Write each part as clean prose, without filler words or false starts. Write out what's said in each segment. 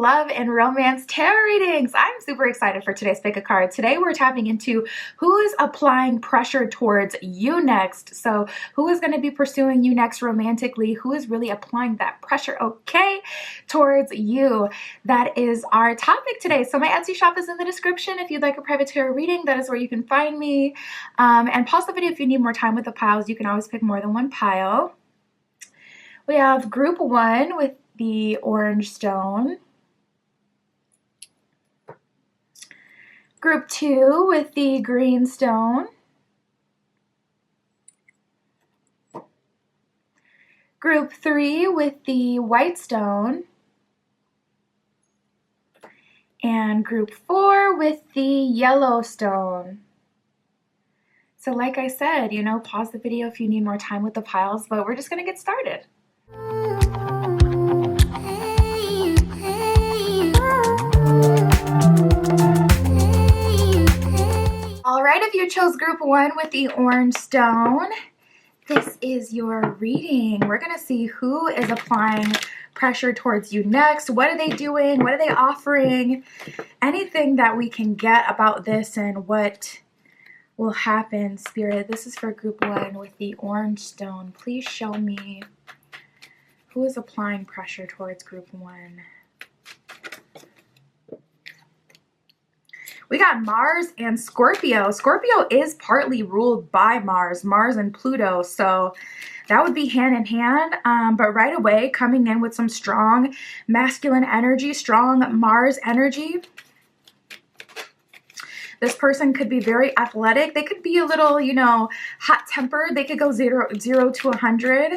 love and romance tarot readings. I'm super excited for today's pick a card. Today we're tapping into who is applying pressure towards you next. So who is going to be pursuing you next romantically? Who is really applying that pressure, okay, towards you? That is our topic today. So my Etsy shop is in the description. If you'd like a private tarot reading, that is where you can find me. And pause the video if you need more time with the piles. You can always pick more than one pile. We have group 1 with the orange stone, group 2 with the green stone, group 3 with the white stone, and group 4 with the yellow stone. So like I said, pause the video if you need more time with the piles, but we're just going to get started. Alright, if you chose group 1 with the orange stone, this is your reading. We're going to see who is applying pressure towards you next. What are they doing? What are they offering? Anything that we can get about this and what will happen, Spirit. This is for group 1 with the orange stone. Please show me who is applying pressure towards group 1. We got Mars and Scorpio. Scorpio is partly ruled by Mars and Pluto, so that would be hand in hand. But right away, coming in with some strong masculine energy, strong Mars energy. This person could be very athletic. They could be a little, hot-tempered. They could go 0 to 100.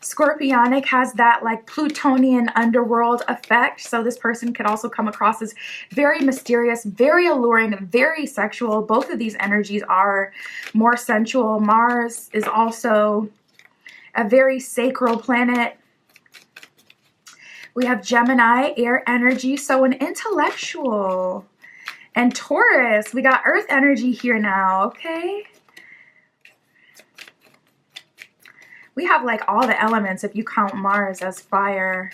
Scorpionic has that like Plutonian underworld effect. So this person could also come across as very mysterious, very alluring, very sexual. Both of these energies are more sensual. Mars is also a very sacral planet. We have Gemini, air energy, so an intellectual. And Taurus, we got earth energy here now, okay? We have like all the elements if you count Mars as fire,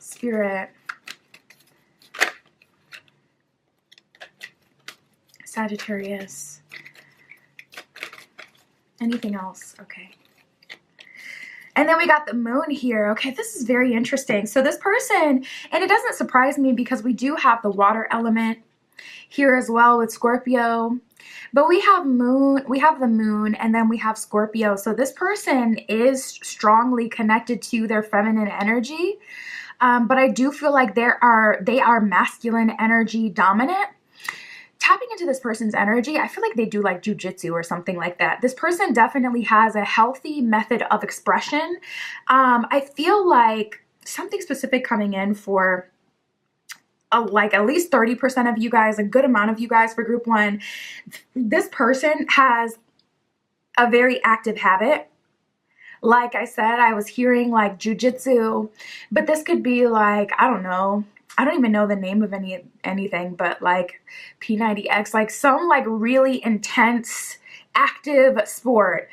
Spirit, Sagittarius, anything else, okay. And then we got the moon here. Okay, this is very interesting. So this person, and it doesn't surprise me because we do have the water element here as well with Scorpio. But we have the moon, and then we have Scorpio. So this person is strongly connected to their feminine energy. But I do feel like they are masculine energy dominant. Tapping into this person's energy, I feel like they do like jujitsu or something like that. This person definitely has a healthy method of expression. I feel like something specific coming in for like at least 30% of you guys, a good amount of you guys for group 1. This person has a very active habit. Like I said, I was hearing like jujitsu, but this could be like, I don't know. I don't even know the name of anything, but like P90X, like some like really intense active sport.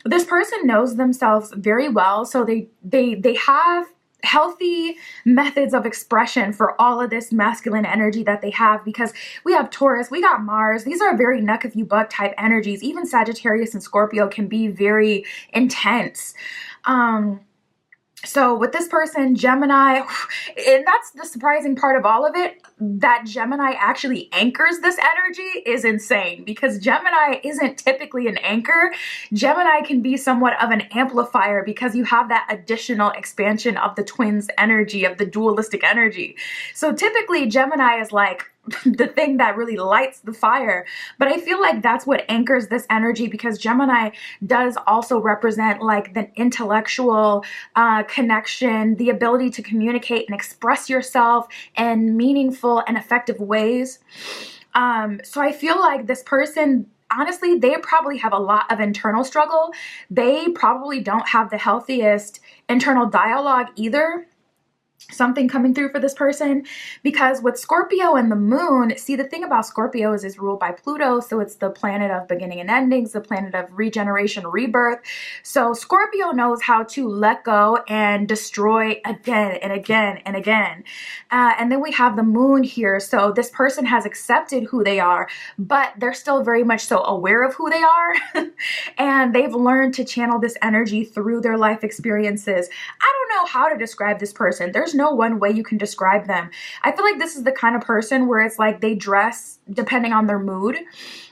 This person knows themselves very well, so they have healthy methods of expression for all of this masculine energy that they have, because we have Taurus, we got Mars. These are very neck of you buck type energies. Even Sagittarius and Scorpio can be very intense. So with this person, Gemini, and that's the surprising part of all of it, that Gemini actually anchors this energy is insane, because Gemini isn't typically an anchor. Gemini can be somewhat of an amplifier because you have that additional expansion of the twins energy, of the dualistic energy. So typically Gemini is like the thing that really lights the fire. But I feel like that's what anchors this energy, because Gemini does also represent like the intellectual connection, the ability to communicate and express yourself in meaningful and effective ways. So I feel like this person, honestly, they probably have a lot of internal struggle. They probably don't have the healthiest internal dialogue either. something coming through for this person, because with Scorpio and the moon, see, the thing about Scorpio is it's ruled by Pluto, so it's the planet of beginning and endings, the planet of regeneration, rebirth. So Scorpio knows how to let go and destroy again and again and again. And then we have the moon here, so this person has accepted who they are, but they're still very much so aware of who they are. And they've learned to channel this energy through their life experiences. I don't know how to describe this person. There's no one way you can describe them. I feel like this is the kind of person where it's like they dress depending on their mood.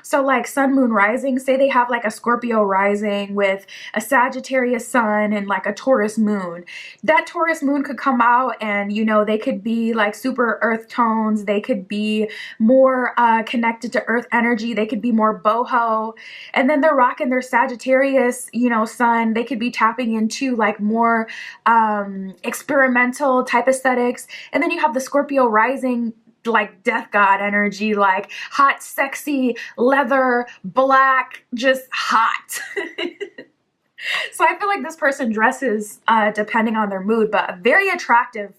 So like sun, moon, rising, say they have like a Scorpio rising with a Sagittarius sun and like a Taurus moon. That Taurus moon could come out and, you know, they could be like super earth tones. They could be more connected to earth energy. They could be more boho. And then they're rocking their Sagittarius, you know, sun. They could be tapping into like more experimental type aesthetics. And then you have the Scorpio rising, like death god energy, like hot, sexy, leather, black, just hot. So I feel like this person dresses depending on their mood, but a very attractive,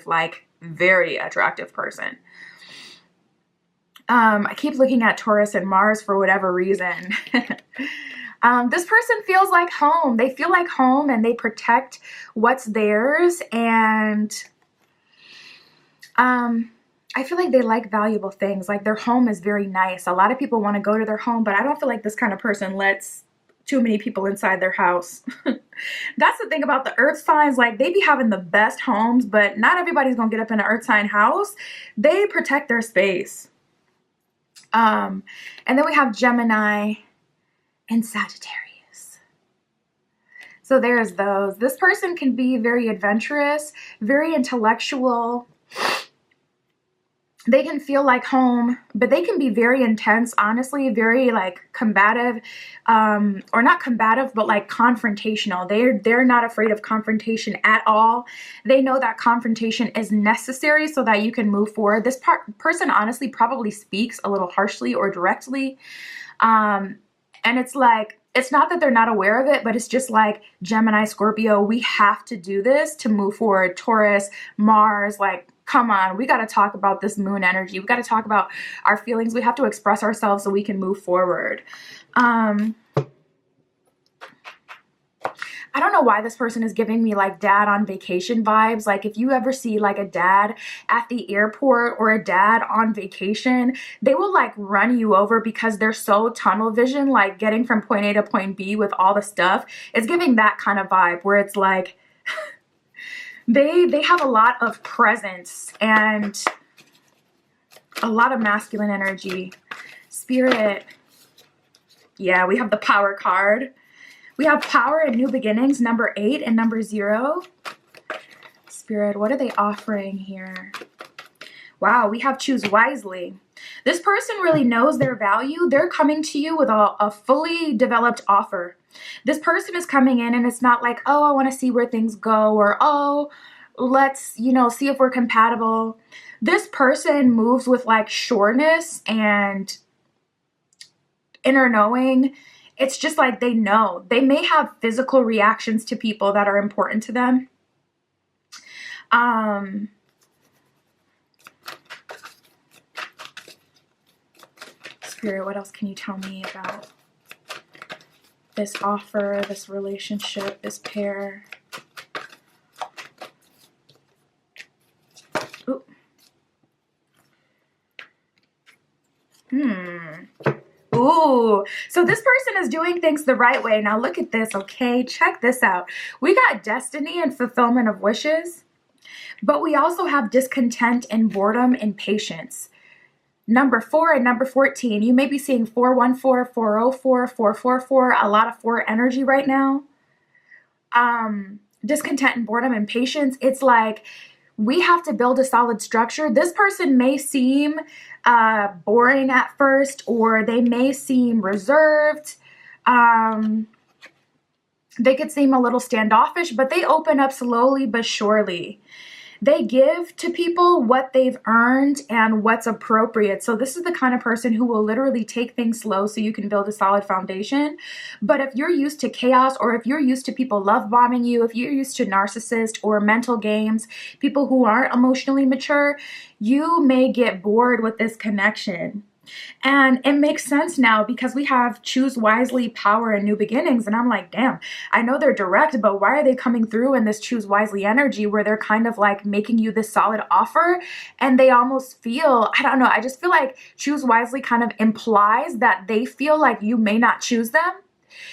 like very attractive person. I keep looking at Taurus and Mars for whatever reason. This person feels like home. They feel like home and they protect what's theirs. And I feel like they like valuable things. Like their home is very nice. A lot of people want to go to their home, but I don't feel like this kind of person lets too many people inside their house. That's the thing about the earth signs. Like they be having the best homes, but not everybody's going to get up in an earth sign house. They protect their space. And then we have Gemini and Sagittarius. So there's those. This person can be very adventurous, very intellectual. They can feel like home, but they can be very intense, honestly, very like combative, or not combative, but like confrontational. They're not afraid of confrontation at all. They know that confrontation is necessary so that you can move forward. This person honestly probably speaks a little harshly or directly. And it's like, it's not that they're not aware of it, but it's just like Gemini, Scorpio, we have to do this to move forward. Taurus, Mars, like, come on, we got to talk about this moon energy. We got to talk about our feelings. We have to express ourselves so we can move forward. I don't know why this person is giving me like dad on vacation vibes. Like if you ever see like a dad at the airport or a dad on vacation, they will like run you over because they're so tunnel vision, like getting from point A to point B with all the stuff. It's giving that kind of vibe where it's like they have a lot of presence and a lot of masculine energy. Spirit. Yeah, we have the power card. We have power and new beginnings, number 8 and number 0. Spirit, what are they offering here? Wow, we have choose wisely. This person really knows their value. They're coming to you with a fully developed offer. This person is coming in and it's not like, oh, I want to see where things go, or, oh, let's, you know, see if we're compatible. This person moves with like sureness and inner knowing. It's just like they know. They may have physical reactions to people that are important to them. Spirit, what else can you tell me about this offer, this relationship, this pair? Ooh. Ooh, so this person is doing things the right way. Now look at this, okay? Check this out. We got destiny and fulfillment of wishes, but we also have discontent and boredom and patience. Number 4 and number 14. You may be seeing 414, 404, 444, a lot of 4 energy right now. Discontent and boredom and patience. It's like we have to build a solid structure. This person may seem boring at first, or they may seem reserved. They could seem a little standoffish, but they open up slowly but surely. They give to people what they've earned and what's appropriate. So this is the kind of person who will literally take things slow so you can build a solid foundation. But if you're used to chaos, or if you're used to people love bombing you, if you're used to narcissists or mental games, people who aren't emotionally mature, you may get bored with this connection. And it makes sense now because we have choose wisely, power, and new beginnings. And I'm like, damn, I know they're direct, but why are they coming through in this choose wisely energy where they're kind of like making you this solid offer? And they almost feel, I don't know, I just feel like choose wisely kind of implies that they feel like you may not choose them.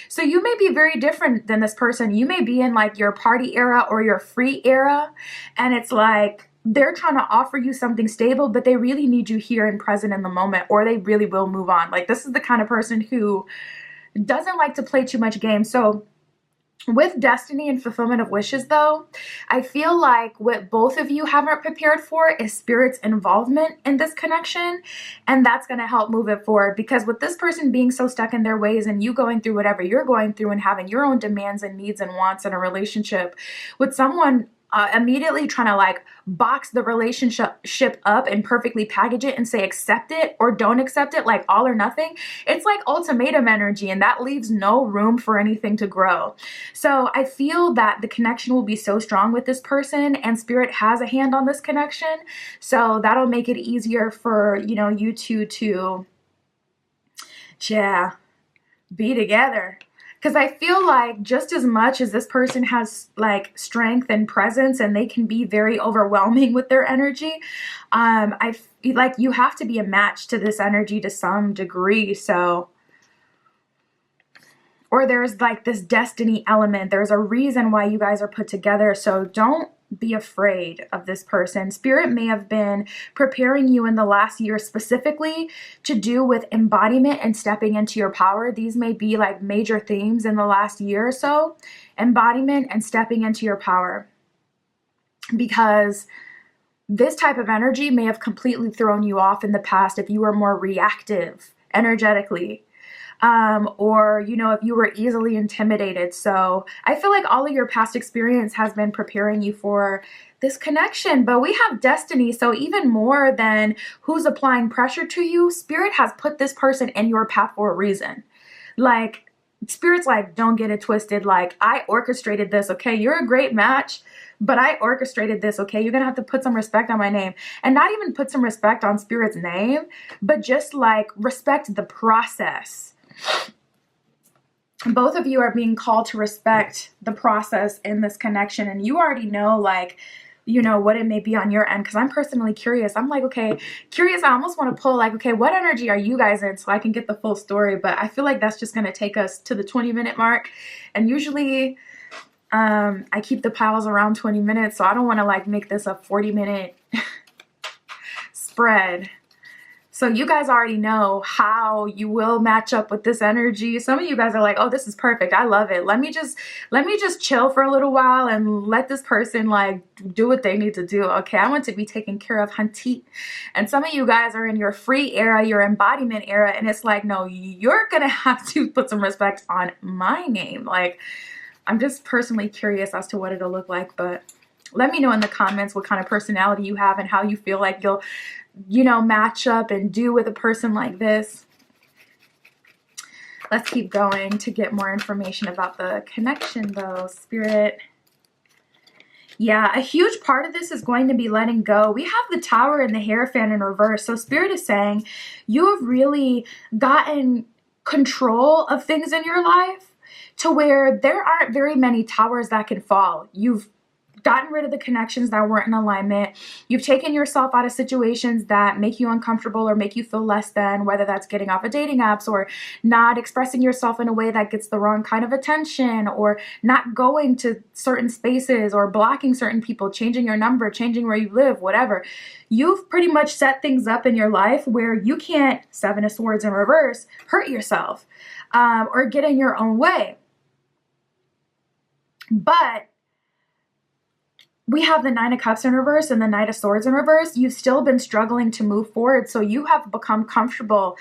So you may be very different than this person. You may be in like your party era or your free era. And it's like, they're trying to offer you something stable, but they really need you here and present in the moment, or they really will move on. Like, this is the kind of person who doesn't like to play too much game. So with destiny and fulfillment of wishes, though, I feel like what both of you haven't prepared for is spirit's involvement in this connection. And that's going to help move it forward, because with this person being so stuck in their ways and you going through whatever you're going through and having your own demands and needs and wants in a relationship with someone, immediately trying to like box the relationship up and perfectly package it and say accept it or don't accept it, like all or nothing. It's like ultimatum energy, and that leaves no room for anything to grow. So I feel that the connection will be so strong with this person, and spirit has a hand on this connection. So that'll make it easier for, you two to, be together. Because I feel like just as much as this person has like strength and presence and they can be very overwhelming with their energy, I feel like you have to be a match to this energy to some degree. So, or there's like this destiny element. There's a reason why you guys are put together. So don't be afraid of this person. Spirit may have been preparing you in the last year specifically to do with embodiment and stepping into your power. These may be like major themes in the last year or so. Embodiment and stepping into your power. Because this type of energy may have completely thrown you off in the past if you were more reactive energetically. Or, if you were easily intimidated. So I feel like all of your past experience has been preparing you for this connection, but we have destiny. So even more than who's applying pressure to you, spirit has put this person in your path for a reason. Like, spirit's like, don't get it twisted. Like, I orchestrated this. Okay. You're a great match, but I orchestrated this. Okay. You're going to have to put some respect on my name, and not even put some respect on spirit's name, but just like respect the process. Both of you are being called to respect the process in this connection, and you already know, like, what it may be on your end. Because I'm personally curious. I'm like, okay, curious. I almost want to pull like, okay, what energy are you guys in so I can get the full story? But I feel like that's just going to take us to the 20-minute mark. And usually I keep the piles around 20 minutes. So I don't want to like make this a 40-minute spread. So you guys already know how you will match up with this energy. Some of you guys are like, oh, this is perfect. I love it. Let me just chill for a little while and let this person like do what they need to do. Okay, I want to be taken care of, hunty. And some of you guys are in your free era, your embodiment era. And it's like, no, you're going to have to put some respect on my name. Like, I'm just personally curious as to what it'll look like. But let me know in the comments what kind of personality you have and how you feel like you'll match up and do with a person like this. Let's keep going to get more information about the connection though, Spirit. Yeah, a huge part of this is going to be letting go. We have the Tower and the Hierophant in reverse. So Spirit is saying you have really gotten control of things in your life to where there aren't very many towers that can fall. You've gotten rid of the connections that weren't in alignment. You've taken yourself out of situations that make you uncomfortable or make you feel less than, whether that's getting off of dating apps or not expressing yourself in a way that gets the wrong kind of attention, or not going to certain spaces, or blocking certain people, changing your number, changing where you live, whatever. You've pretty much set things up in your life where you can't, Seven of Swords in reverse, hurt yourself or get in your own way. But we have the Nine of Cups in reverse and the Knight of Swords in reverse. You've still been struggling to move forward. So you have become comfortable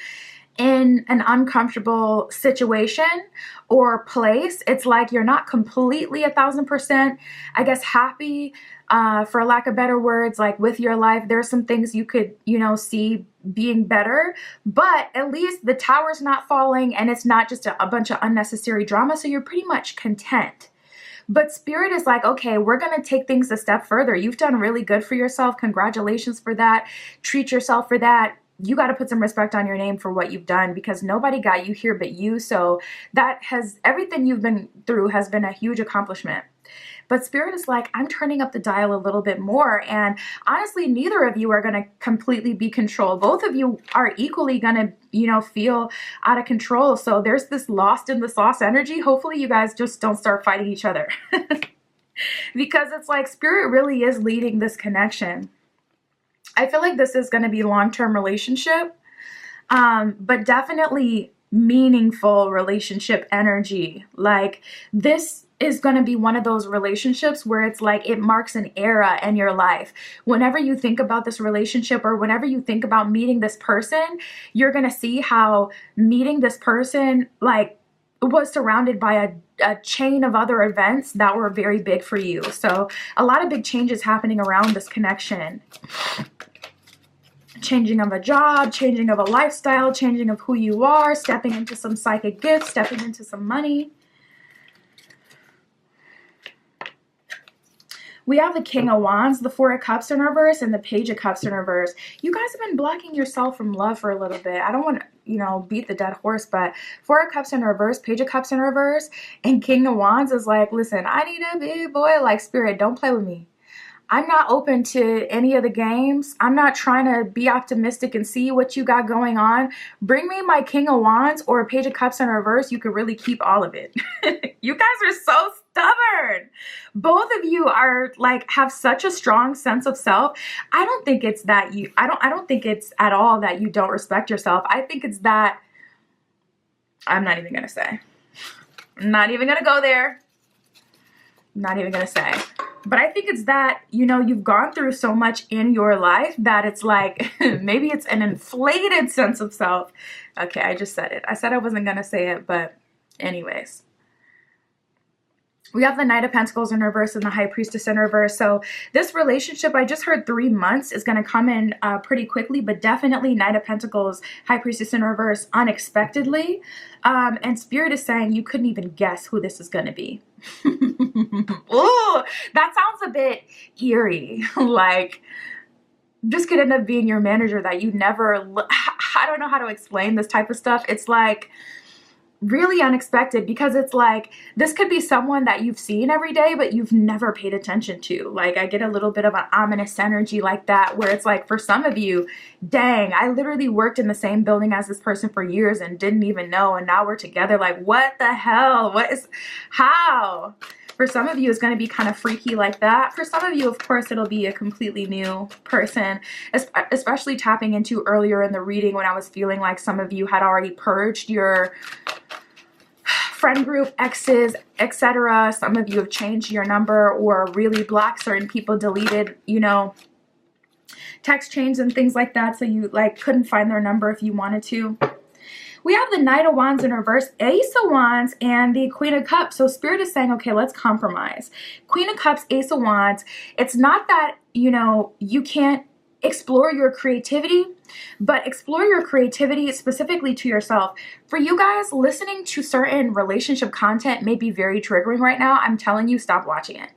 in an uncomfortable situation or place. It's like you're not completely 1000%, I guess, happy for lack of better words, like with your life, there's some things you could, see being better, but at least the tower's not falling and it's not just a bunch of unnecessary drama. So you're pretty much content. But Spirit is like, okay, we're going to take things a step further. You've done really good for yourself. Congratulations for that. Treat yourself for that. You got to put some respect on your name for what you've done, because nobody got you here but you. So everything you've been through has been a huge accomplishment. But Spirit is like, I'm turning up the dial a little bit more. And honestly, neither of you are going to completely be controlled. Both of you are equally going to, feel out of control. So there's this lost in the sauce energy. Hopefully you guys just don't start fighting each other. Because it's like Spirit really is leading this connection. I feel like this is going to be long-term relationship, but definitely meaningful relationship energy. Like this is going to be one of those relationships where it's like it marks an era in your life. Whenever you think about this relationship, or whenever you think about meeting this person, you're going to see how meeting this person like was surrounded by a chain of other events that were very big for you. So a lot of big changes happening around this connection. Changing of a job, changing of a lifestyle, changing of who you are, stepping into some psychic gifts, stepping into some money. We have the King of Wands, the Four of Cups in reverse, and the Page of Cups in reverse. You guys have been blocking yourself from love for a little bit. I don't want to, beat the dead horse, but Four of Cups in reverse, Page of Cups in reverse, and King of Wands is like, listen, I need a big boy like Spirit. Don't play with me. I'm not open to any of the games. I'm not trying to be optimistic and see what you got going on. Bring me my King of Wands or a Page of Cups in reverse. You could really keep all of it. You guys are so stubborn. Both of you are like, have such a strong sense of self. I don't think it's that I don't think it's at all that you don't respect yourself. I think it's that, I'm not even going to say. I'm not even going to go there. I'm not even going to say. But I think it's that, you've gone through so much in your life that it's like, maybe it's an inflated sense of self. Okay, I just said it. I said I wasn't going to say it, but anyways. We have the Knight of Pentacles in reverse and the High Priestess in reverse. So this relationship, I just heard 3 months, is going to come in pretty quickly, but definitely Knight of Pentacles, High Priestess in reverse unexpectedly. And Spirit is saying you couldn't even guess who this is going to be. Ooh, that sounds a bit eerie. Like this could end up being your manager that you never, I don't know how to explain this type of stuff. It's like really unexpected, because it's like this could be someone that you've seen every day but you've never paid attention to. Like I get a little bit of an ominous energy like that, where it's like for some of you, dang, I literally worked in the same building as this person for years and didn't even know, and now we're together. Like what the hell? How? For some of you, it's going to be kind of freaky like that. For some of you, of course, it'll be a completely new person, especially tapping into earlier in the reading when I was feeling like some of you had already purged your friend group, exes, etc. Some of you have changed your number or really blocked certain people, deleted, text chains and things like that. So you like couldn't find their number if you wanted to. We have the Knight of Wands in reverse, Ace of Wands, and the Queen of Cups. So Spirit is saying, okay, let's compromise. Queen of Cups, Ace of Wands. It's not that, you can't explore your creativity, but explore your creativity specifically to yourself. For you guys, listening to certain relationship content may be very triggering right now. I'm telling you, stop watching it,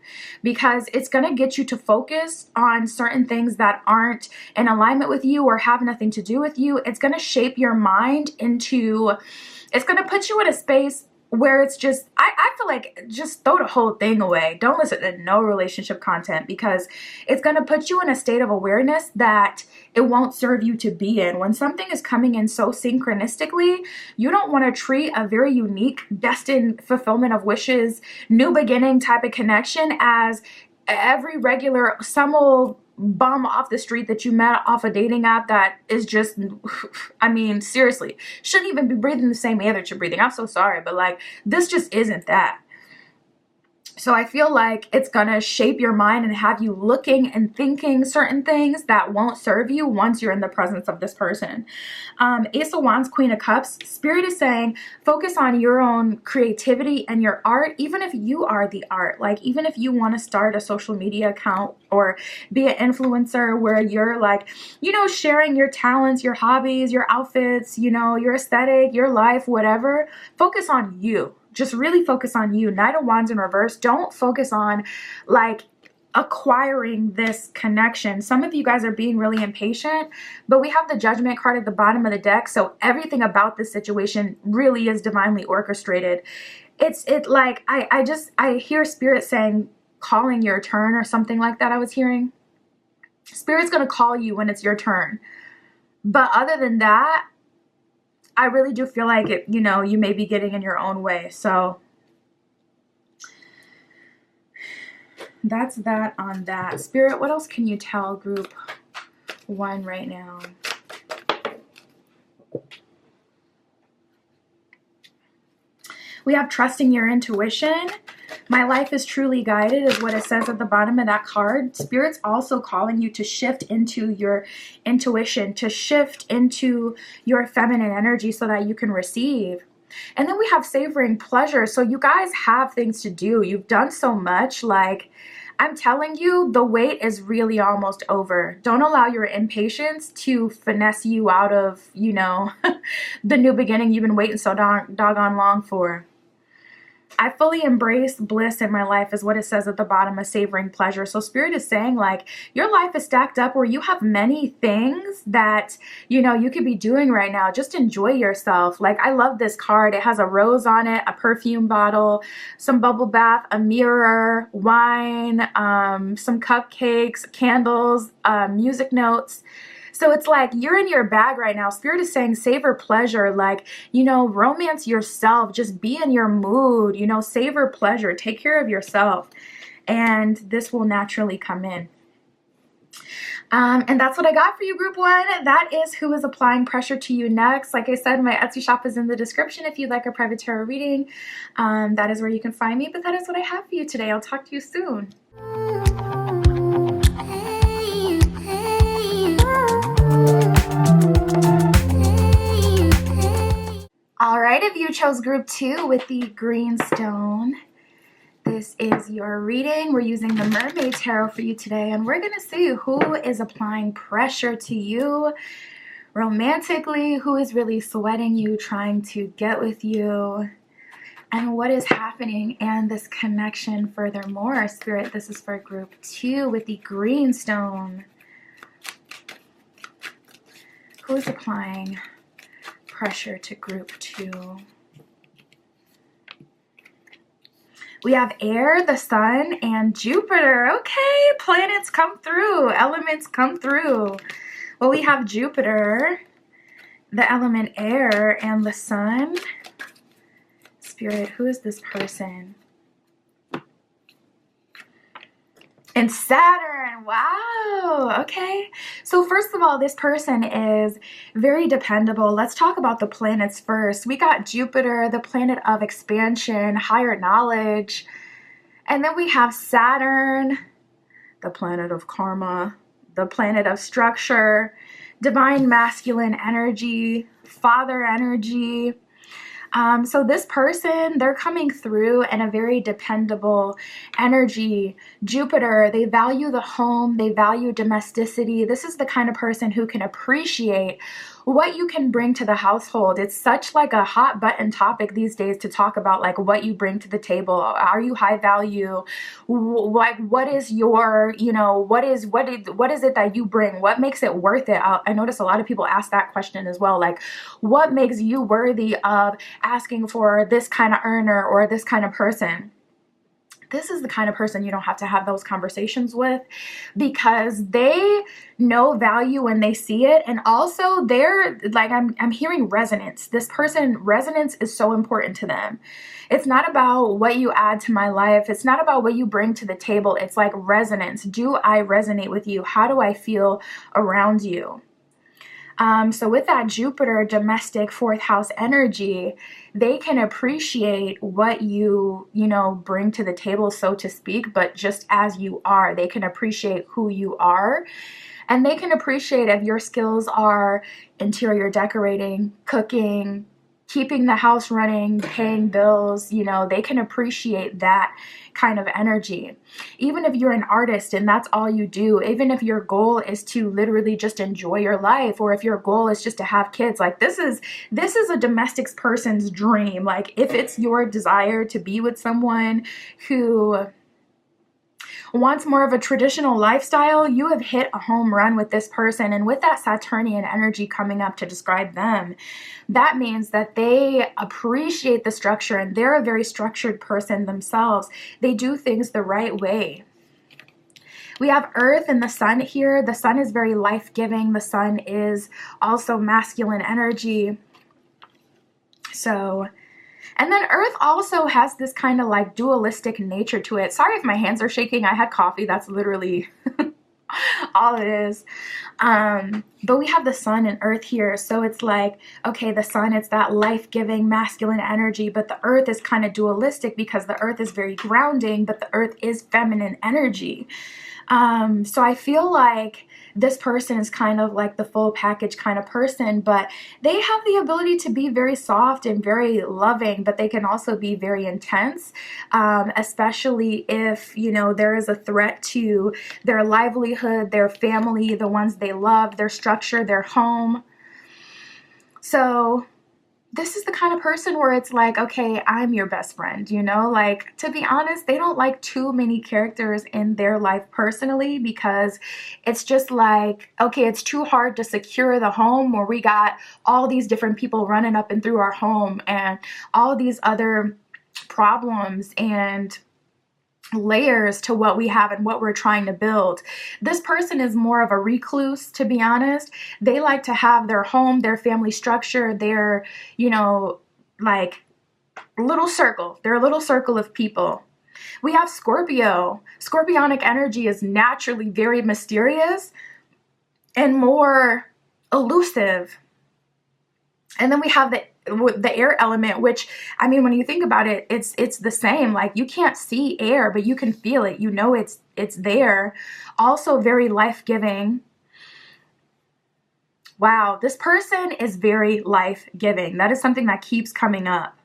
because it's going to get you to focus on certain things that aren't in alignment with you or have nothing to do with you. It's going to shape your mind into, it's going to put you in a space where it's just, I feel like just throw the whole thing away. Don't listen to no relationship content, because it's going to put you in a state of awareness that it won't serve you to be in. When something is coming in so synchronistically, you don't want to treat a very unique, destined fulfillment of wishes, new beginning type of connection as every regular, some old bum off the street that you met off a dating app that is just, I mean, seriously, shouldn't even be breathing the same air that you're breathing. I'm so sorry, but like, this just isn't that. So I feel like it's going to shape your mind and have you looking and thinking certain things that won't serve you once you're in the presence of this person. Ace of Wands, Queen of Cups. Spirit is saying focus on your own creativity and your art, even if you are the art. Like, even if you want to start a social media account or be an influencer where you're like, you know, sharing your talents, your hobbies, your outfits, you know, your aesthetic, your life, whatever. Focus on you. Just really focus on you. Knight of Wands in reverse. Don't focus on like acquiring this connection. Some of you guys are being really impatient, but we have the Judgment card at the bottom of the deck. So everything about this situation really is divinely orchestrated. I hear Spirit saying calling your turn or something like that. I was hearing Spirit's going to call you when it's your turn. But other than that, I really do feel like it, you know, you may be getting in your own way. So that's that on that. Spirit, what else can you tell group 1 right now? We have trusting your intuition. My life is truly guided is what it says at the bottom of that card. Spirit's also calling you to shift into your intuition, to shift into your feminine energy so that you can receive. And then we have savoring pleasure. So you guys have things to do. You've done so much. Like, I'm telling you, the wait is really almost over. Don't allow your impatience to finesse you out of, you know, the new beginning you've been waiting so doggone long for. I fully embrace bliss in my life is what it says at the bottom of savoring pleasure. So Spirit is saying like your life is stacked up where you have many things that, you know, you could be doing right now. Just enjoy yourself. Like, I love this card. It has a rose on it, a perfume bottle, some bubble bath, a mirror, wine, some cupcakes, candles, music notes. So it's like you're in your bag right now. Spirit is saying savor pleasure, like, you know, romance yourself, just be in your mood, you know, savor pleasure, take care of yourself, and this will naturally come in. And that's what I got for you, group 1. That is who is applying pressure to you next. Like I said, my Etsy shop is in the description if you'd like a private tarot reading. That is where you can find me, but that is what I have for you today. I'll talk to you soon. All right, if you chose group 2 with the green stone, this is your reading. We're using the Mermaid Tarot for you today, and we're going to see who is applying pressure to you romantically, who is really sweating you, trying to get with you, and what is happening and this connection furthermore. Spirit, this is for group 2 with the green stone. Who is applying pressure to group 2? We have air, the sun, and Jupiter. Okay, planets come through, elements come through. Well, we have Jupiter, the element air, and the sun. Spirit, who is this person? And Saturn. Wow. Okay. So first of all, this person is very dependable. Let's talk about the planets first. We got Jupiter, the planet of expansion, higher knowledge. And then we have Saturn, the planet of karma, the planet of structure, divine masculine energy, father energy. So this person, they're coming through in a very dependable energy. Jupiter, they value the home, they value domesticity. This is the kind of person who can appreciate what you can bring to the household. It's such like a hot button topic these days to talk about like what you bring to the table. Are you high value? Like what is your, you know, what is it that you bring? What makes it worth it? I notice a lot of people ask that question as well. Like, what makes you worthy of asking for this kind of earner or this kind of person? This is the kind of person you don't have to have those conversations with, because they know value when they see it. And also they're like, I'm hearing resonance. This person, resonance is so important to them. It's not about what you add to my life. It's not about what you bring to the table. It's like resonance. Do I resonate with you? How do I feel around you? So with that Jupiter domestic fourth house energy, they can appreciate what you bring to the table, so to speak, but just as you are. They can appreciate who you are. And they can appreciate if your skills are interior decorating, cooking, keeping the house running, paying bills. They can appreciate that kind of energy. Even if you're an artist and that's all you do, even if your goal is to literally just enjoy your life, or if your goal is just to have kids, like this is a domestic person's dream. Like if it's your desire to be with someone who wants more of a traditional lifestyle, you have hit a home run with this person. And with that Saturnian energy coming up to describe them, that means that they appreciate the structure, and they're a very structured person themselves. They do things the right way. We have Earth and the Sun here. The Sun is very life-giving. The Sun is also masculine energy. And then Earth also has this kind of like dualistic nature to it. Sorry if my hands are shaking. I had coffee. That's literally all it is. But we have the Sun and Earth here. So it's like, okay, the Sun, it's that life-giving masculine energy, but the Earth is kind of dualistic because the Earth is very grounding, but the Earth is feminine energy. So I feel like this person is kind of like the full package kind of person, but they have the ability to be very soft and very loving, but they can also be very intense, especially if, there is a threat to their livelihood, their family, the ones they love, their structure, their home. So this is the kind of person where it's like, okay, I'm your best friend, like, to be honest, they don't like too many characters in their life personally, because it's just like, okay, it's too hard to secure the home where we got all these different people running up and through our home and all these other problems and layers to what we have and what we're trying to build. This person is more of a recluse, to be honest. They like to have their home, their family structure, their, like little circle, their little circle of people. We have Scorpio. Scorpionic energy is naturally very mysterious and more elusive. And then we have the air element, which, I mean, when you think about it, it's the same. Like, you can't see air, but you can feel it. It's there. Also very life-giving. Wow, this person is very life-giving. That is something that keeps coming up.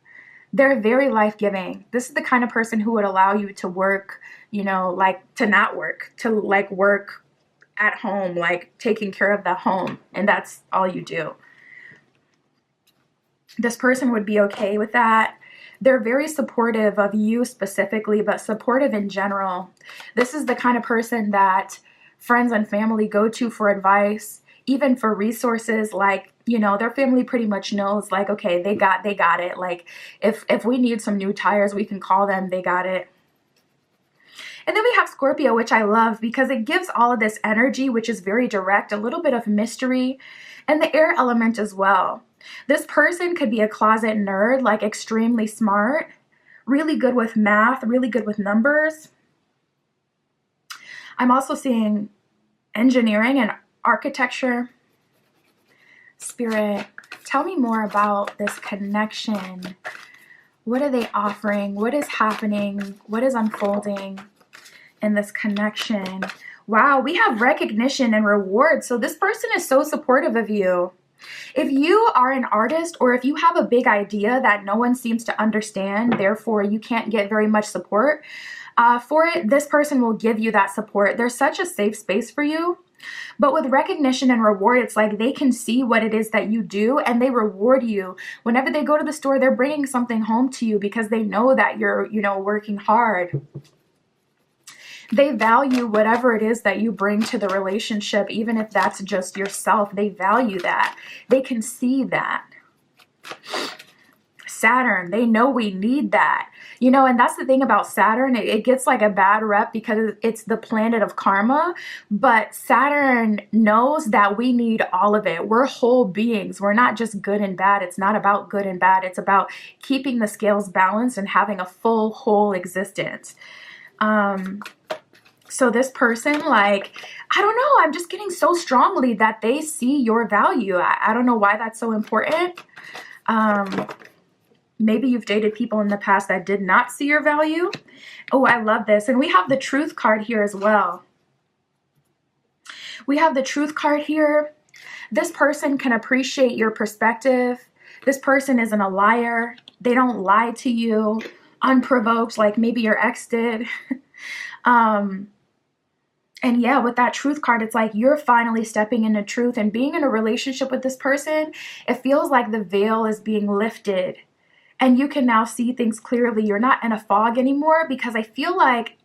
They're very life-giving. This is the kind of person who would allow you to work, like to not work, to like work at home, like taking care of the home, and that's all you do. This person would be okay with that. They're very supportive of you specifically, but supportive in general. This is the kind of person that friends and family go to for advice, even for resources. Like, their family pretty much knows, like, okay, they got it. Like, if we need some new tires, we can call them. They got it. And then we have Scorpio, which I love because it gives all of this energy, which is very direct, a little bit of mystery, and the air element as well. This person could be a closet nerd, like extremely smart, really good with math, really good with numbers. I'm also seeing engineering and architecture. Spirit, tell me more about this connection. What are they offering? What is happening? What is unfolding in this connection? Wow, we have recognition and reward. So this person is so supportive of you. If you are an artist, or if you have a big idea that no one seems to understand, therefore you can't get very much support for it, this person will give you that support. There's such a safe space for you. But with recognition and reward, it's like they can see what it is that you do and they reward you. Whenever they go to the store, they're bringing something home to you because they know that you're, working hard. They value whatever it is that you bring to the relationship, even if that's just yourself. They value that. They can see that. Saturn, they know we need that. And that's the thing about Saturn. It gets like a bad rep because it's the planet of karma. But Saturn knows that we need all of it. We're whole beings. We're not just good and bad. It's not about good and bad. It's about keeping the scales balanced and having a full, whole existence. So this person, like, I don't know, I'm just getting so strongly that they see your value. I don't know why that's so important. Maybe you've dated people in the past that did not see your value. Oh, I love this. And we have the Truth card here as well. We have the Truth card here. This person can appreciate your perspective. This person isn't a liar. They don't lie to you unprovoked like maybe your ex did. And yeah, with that Truth card, it's like you're finally stepping into truth and being in a relationship with this person. It feels like the veil is being lifted and you can now see things clearly. You're not in a fog anymore, because I feel like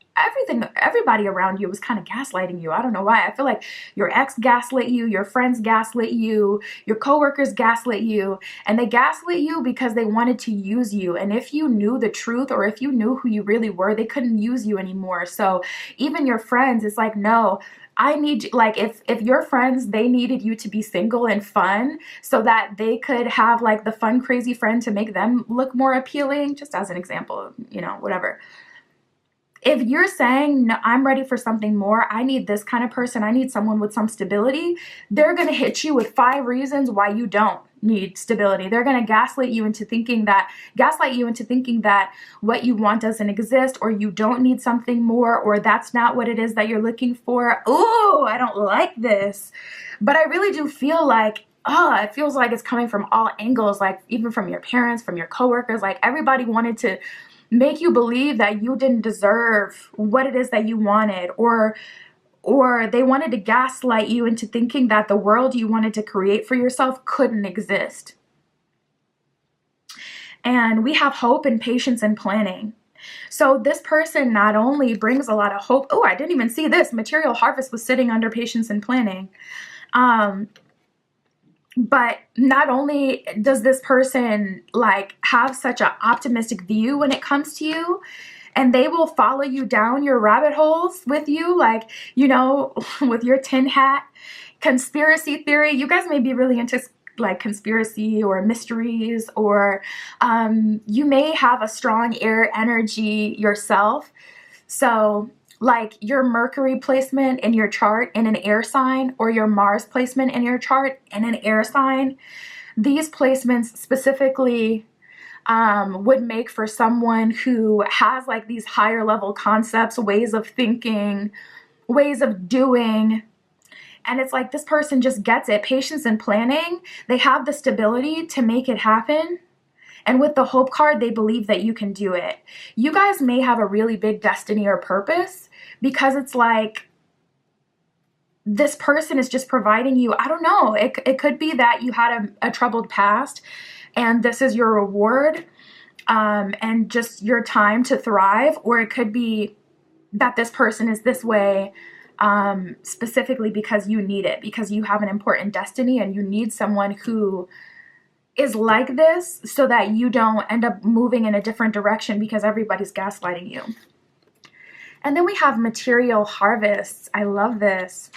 everybody around you was kind of gaslighting you. I don't know why. I feel like your ex gaslit you, your friends gaslit you, your coworkers gaslit you, and they gaslit you because they wanted to use you. And if you knew the truth, or if you knew who you really were, they couldn't use you anymore. So even your friends, it's like, no, I need you. Like if your friends, they needed you to be single and fun so that they could have like the fun, crazy friend to make them look more appealing, just as an example, you know, whatever. If you're saying, no, I'm ready for something more, I need this kind of person, I need someone with some stability, they're going to hit you with 5 reasons why you don't need stability. They're going to gaslight you into thinking that what you want doesn't exist, or you don't need something more, or that's not what it is that you're looking for. Ooh, I don't like this. But I really do feel like, it feels like it's coming from all angles, like even from your parents, from your coworkers, like everybody wanted to make you believe that you didn't deserve what it is that you wanted, or they wanted to gaslight you into thinking that the world you wanted to create for yourself couldn't exist. And we have hope and patience and planning. So this person not only brings a lot of hope. Oh, I didn't even see this. Material harvest was sitting under patience and planning. But not only does this person like have such an optimistic view when it comes to you, and they will follow you down your rabbit holes with you, like, you know, with your tin hat, conspiracy theory. You guys may be really into like conspiracy or mysteries, or you may have a strong air energy yourself. So like your Mercury placement in your chart in an air sign, or your Mars placement in your chart in an air sign, these placements specifically would make for someone who has like these higher level concepts, ways of thinking, ways of doing. And it's like this person just gets it. Patience and planning. They have the stability to make it happen. And with the Hope card, they believe that you can do it. You guys may have a really big destiny or purpose, because it's like this person is just providing you, I don't know, it could be that you had a troubled past and this is your reward and just your time to thrive. Or it could be that this person is this way specifically because you need it, because you have an important destiny and you need someone who is like this so that you don't end up moving in a different direction because everybody's gaslighting you. And then we have material harvests. I love this.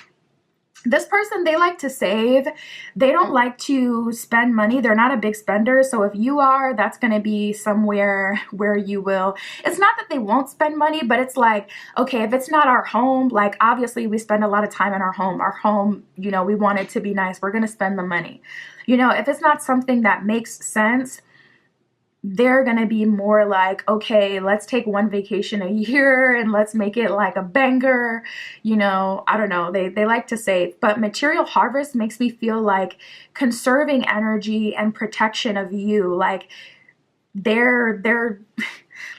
This person, they like to save. They don't like to spend money. They're not a big spender. So if you are, that's going to be somewhere where you will. It's not that they won't spend money, but it's like, okay, if it's not our home, like obviously we spend a lot of time in our home. Our home, you know, we want it to be nice. We're going to spend the money. You know, if it's not something that makes sense, they're going to be more like, okay, let's take one vacation a year and let's make it like a banger. You know, I don't know. They like to save. But material harvest makes me feel like conserving energy and protection of you. Like they're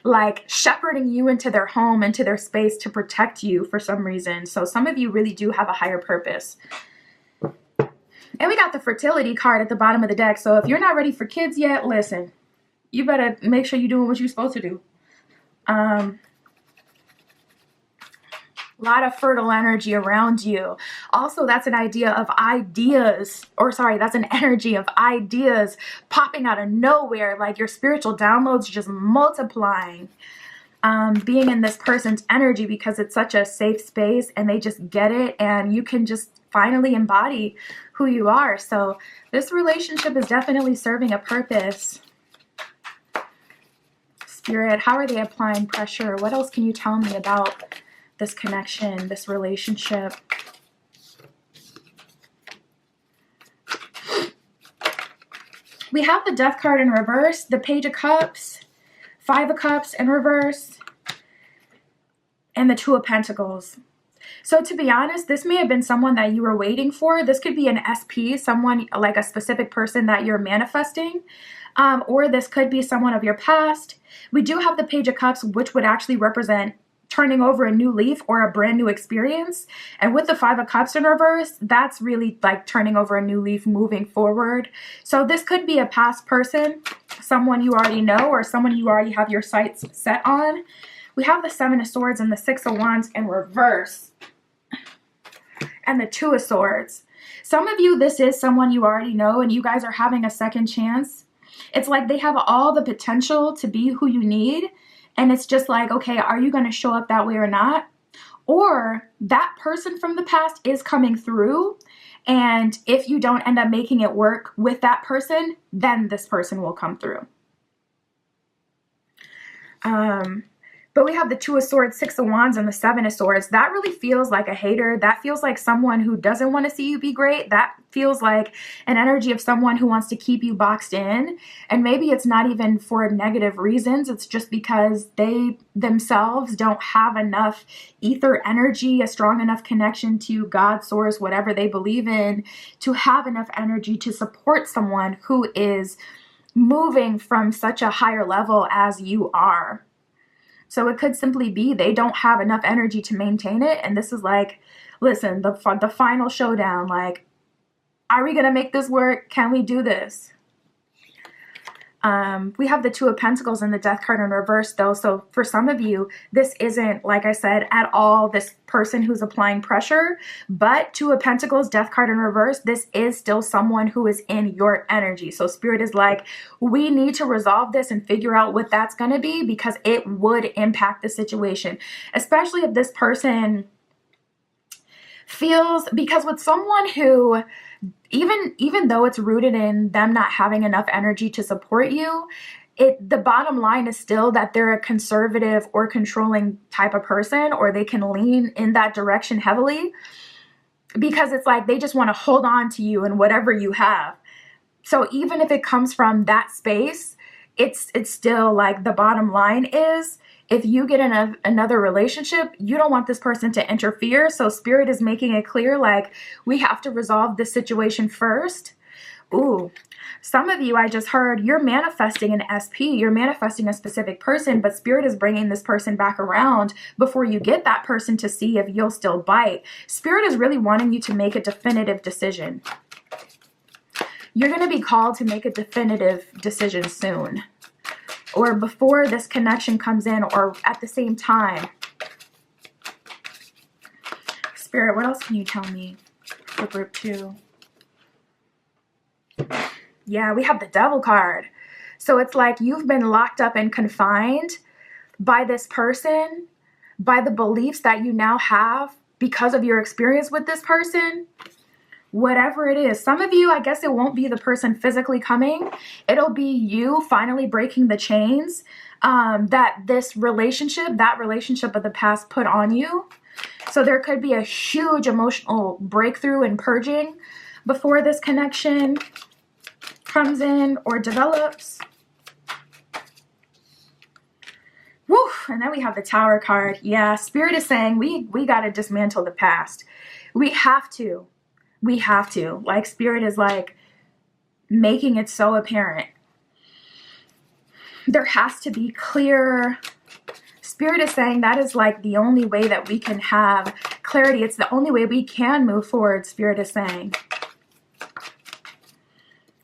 like shepherding you into their home, into their space to protect you for some reason. So some of you really do have a higher purpose. And we got the fertility card at the bottom of the deck. So if you're not ready for kids yet, listen. You better make sure you're doing what you're supposed to do. A lot of fertile energy around you. Also, that's an idea of ideas, or sorry, that's an energy of ideas popping out of nowhere, like your spiritual downloads just multiplying. Being in this person's energy because it's such a safe space and they just get it, and you can just finally embody who you are. So this relationship is definitely serving a purpose. Spirit, how are they applying pressure? What else can you tell me about this connection, this relationship. We have the Death card in reverse, the Page of Cups, Five of Cups in reverse, and the Two of Pentacles. So to be honest, this may have been someone that you were waiting for. This could be an SP, someone like a specific person that you're manifesting, or this could be someone of your past. We do have the Page of Cups, which would actually represent turning over a new leaf or a brand new experience. And with the Five of Cups in reverse, that's really like turning over a new leaf, moving forward. So this could be a past person, someone you already know, or someone you already have your sights set on. We have the Seven of Swords and the Six of Wands in reverse, and the Two of Swords. Some of you, this is someone you already know, and you guys are having a second chance. It's like they have all the potential to be who you need. And it's just like, okay, are you going to show up that way or not? Or that person from the past is coming through. And if you don't end up making it work with that person, then this person will come through. But we have the Two of Swords, Six of Wands, and the Seven of Swords. That really feels like a hater. That feels like someone who doesn't want to see you be great. That feels like an energy of someone who wants to keep you boxed in. And maybe it's not even for negative reasons. It's just because they themselves don't have enough ether energy, a strong enough connection to God, source, whatever they believe in, to have enough energy to support someone who is moving from such a higher level as you are. So it could simply be they don't have enough energy to maintain it. And this is like, listen, the final showdown. Like, are we going to make this work? Can we do this? We have the Two of Pentacles and the Death card in reverse, though. So for some of you, this isn't, like I said, at all this person who's applying pressure. But Two of Pentacles, Death card in reverse, this is still someone who is in your energy. So Spirit is like, we need to resolve this and figure out what that's going to be, because it would impact the situation. Especially if this person feels, because with someone who, even though it's rooted in them not having enough energy to support you, the bottom line is still that they're a conservative or controlling type of person, or they can lean in that direction heavily, because it's like they just want to hold on to you and whatever you have. So even if it comes from that space, it's still like the bottom line is, if you get in another relationship, you don't want this person to interfere. So Spirit is making it clear, like, we have to resolve this situation first. Ooh, some of you, I just heard, you're manifesting an SP. You're manifesting a specific person, but Spirit is bringing this person back around before you get that person to see if you'll still bite. Spirit is really wanting you to make a definitive decision. You're going to be called to make a definitive decision soon, or before this connection comes in, or at the same time. Spirit, what else can you tell me for group 2? Yeah, we have the Devil card. So it's like you've been locked up and confined by this person, by the beliefs that you now have because of your experience with this person. Whatever it is. Some of you, I guess it won't be the person physically coming. It'll be you finally breaking the chains that this relationship, that relationship of the past put on you. So there could be a huge emotional breakthrough and purging before this connection comes in or develops. Woo! And then we have the Tower card. Yeah, Spirit is saying we got to dismantle the past. We have to. We have to. Like, Spirit is like making it so apparent. There has to be clear. Spirit is saying that is like the only way that we can have clarity. It's the only way we can move forward, Spirit is saying.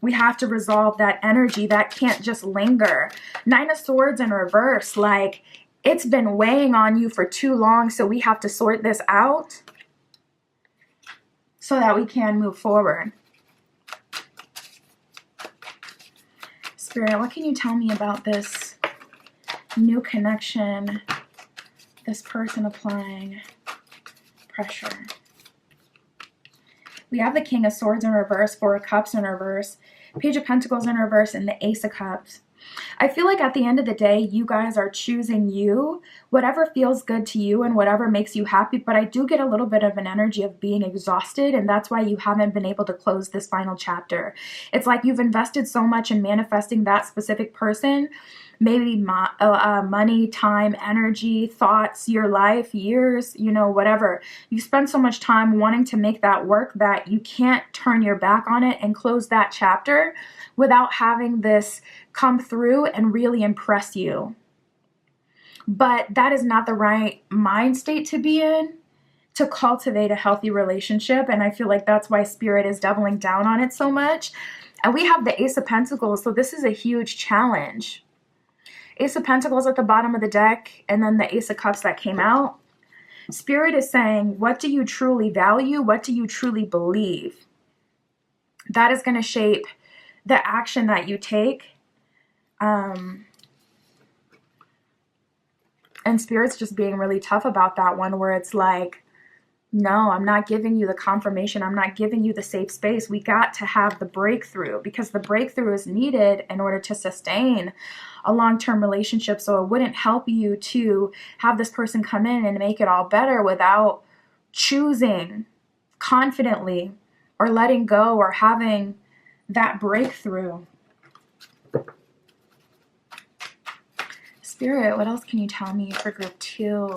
We have to resolve that energy. That can't just linger. Nine of Swords in reverse. Like, it's been weighing on you for too long, so we have to sort this out so that we can move forward. Spirit, what can you tell me about this new connection, this person applying pressure? We have the King of Swords in reverse, Four of Cups in reverse, Page of Pentacles in reverse, and the Ace of Cups. I feel like at the end of the day, you guys are choosing you, whatever feels good to you and whatever makes you happy. But I do get a little bit of an energy of being exhausted, and that's why you haven't been able to close this final chapter. It's like you've invested so much in manifesting that specific person, maybe money, time, energy, thoughts, your life, years, you know, whatever. You spend so much time wanting to make that work that you can't turn your back on it and close that chapter without having this come through and really impress you. But that is not the right mind state to be in to cultivate a healthy relationship. And I feel like that's why Spirit is doubling down on it so much. And we have the Ace of Pentacles, so this is a huge challenge. Ace of Pentacles at the bottom of the deck, and then the Ace of Cups that came out. Spirit is saying, what do you truly value? What do you truly believe? That is going to shape the action that you take. And Spirit's just being really tough about that one, where it's like, no, I'm not giving you the confirmation. I'm not giving you the safe space. We got to have the breakthrough, because the breakthrough is needed in order to sustain a long-term relationship. So it wouldn't help you to have this person come in and make it all better without choosing confidently or letting go or having that breakthrough. Spirit, what else can you tell me for group 2?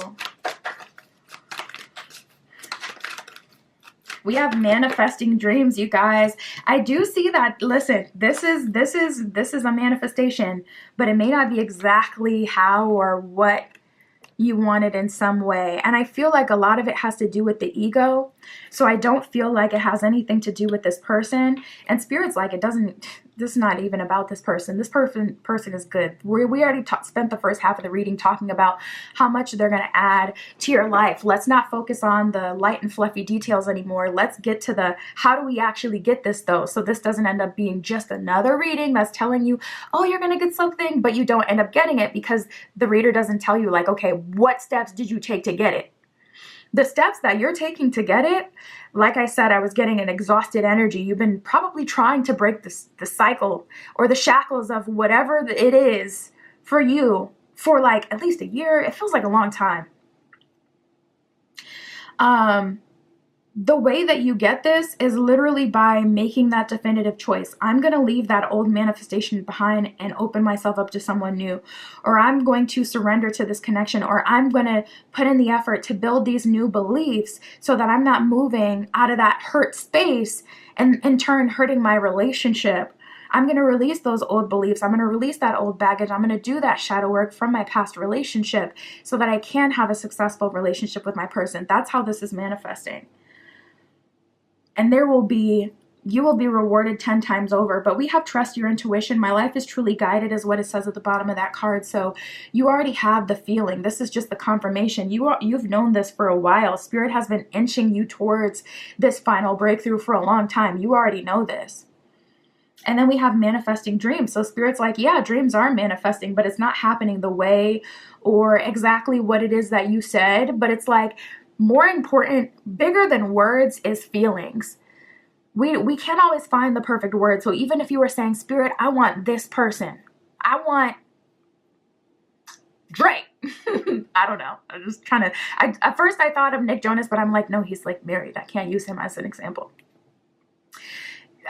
We have manifesting dreams, you guys. I do see that. Listen, this is a manifestation, but it may not be exactly how or what you want it in some way. And I feel like a lot of it has to do with the ego. So I don't feel like it has anything to do with this person. And Spirit's like, this is not even about this person. This person is good. We already spent the first half of the reading talking about how much they're going to add to your life. Let's not focus on the light and fluffy details anymore. Let's get to the, how do we actually get this though? So this doesn't end up being just another reading that's telling you, oh, you're going to get something, but you don't end up getting it because the reader doesn't tell you like, okay, what steps did you take to get it? The steps that you're taking to get it, like I said, I was getting an exhausted energy. You've been probably trying to break the cycle or the shackles of whatever it is for you for like at least a year. It feels like a long time. The way that you get this is literally by making that definitive choice. I'm going to leave that old manifestation behind and open myself up to someone new, or I'm going to surrender to this connection, or I'm going to put in the effort to build these new beliefs so that I'm not moving out of that hurt space and in turn hurting my relationship. I'm going to release those old beliefs. I'm going to release that old baggage. I'm going to do that shadow work from my past relationship so that I can have a successful relationship with my person. That's how this is manifesting. And you will be rewarded 10 times over. But we have trust your intuition. My life is truly guided is what it says at the bottom of that card. So you already have the feeling. This is just the confirmation. You've known this for a while. Spirit has been inching you towards this final breakthrough for a long time. You already know this. And then we have manifesting dreams. So Spirit's like, yeah, dreams are manifesting, but it's not happening the way or exactly what it is that you said. But it's like, more important, bigger than words is feelings. We can't always find the perfect word. So even if you were saying, Spirit, I want this person. I want Drake. I don't know. I'm just trying to, at first I thought of Nick Jonas, but I'm like, no, he's like married. I can't use him as an example.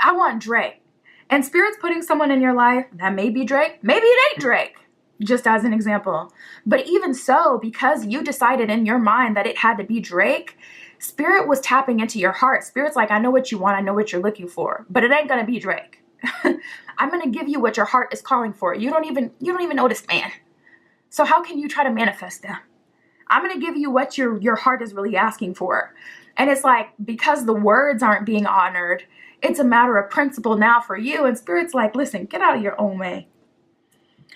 I want Drake. And Spirit's putting someone in your life that may be Drake. Maybe it ain't Drake. Just as an example. But even so, because you decided in your mind that it had to be Drake, Spirit was tapping into your heart. Spirit's like, I know what you want. I know what you're looking for, but it ain't going to be Drake. I'm going to give you what your heart is calling for. You don't even know this man. So how can you try to manifest them? I'm going to give you what your heart is really asking for. And it's like, because the words aren't being honored, it's a matter of principle now for you. And Spirit's like, listen, get out of your own way.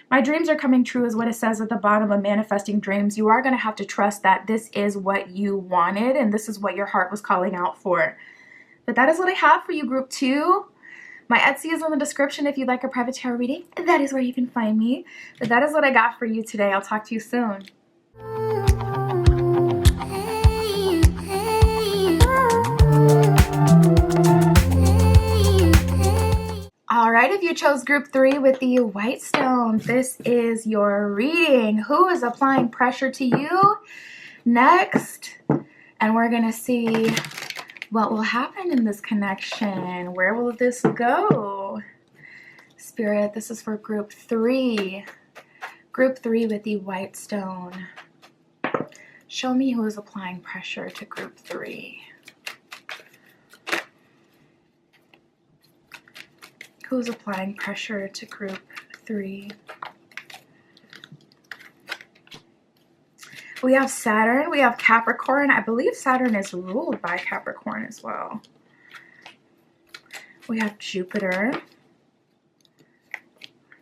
My dreams are coming true is what it says at the bottom of manifesting dreams. You are going to have to trust that this is what you wanted and this is what your heart was calling out for. But that is what I have for you, group 2. My Etsy is in the description if you'd like a private tarot reading. That is where you can find me. But that is what I got for you today. I'll talk to you soon. Alrighty. right, if you chose group 3 with the white stone, this is your reading. Who is applying pressure to you next? And we're going to see what will happen in this connection. Where will this go? Spirit, this is for group 3. Group 3 with the white stone. Show me who is applying pressure to group 3. Who's applying pressure to group 3? We have Saturn, we have Capricorn. I believe Saturn is ruled by Capricorn as well. We have Jupiter,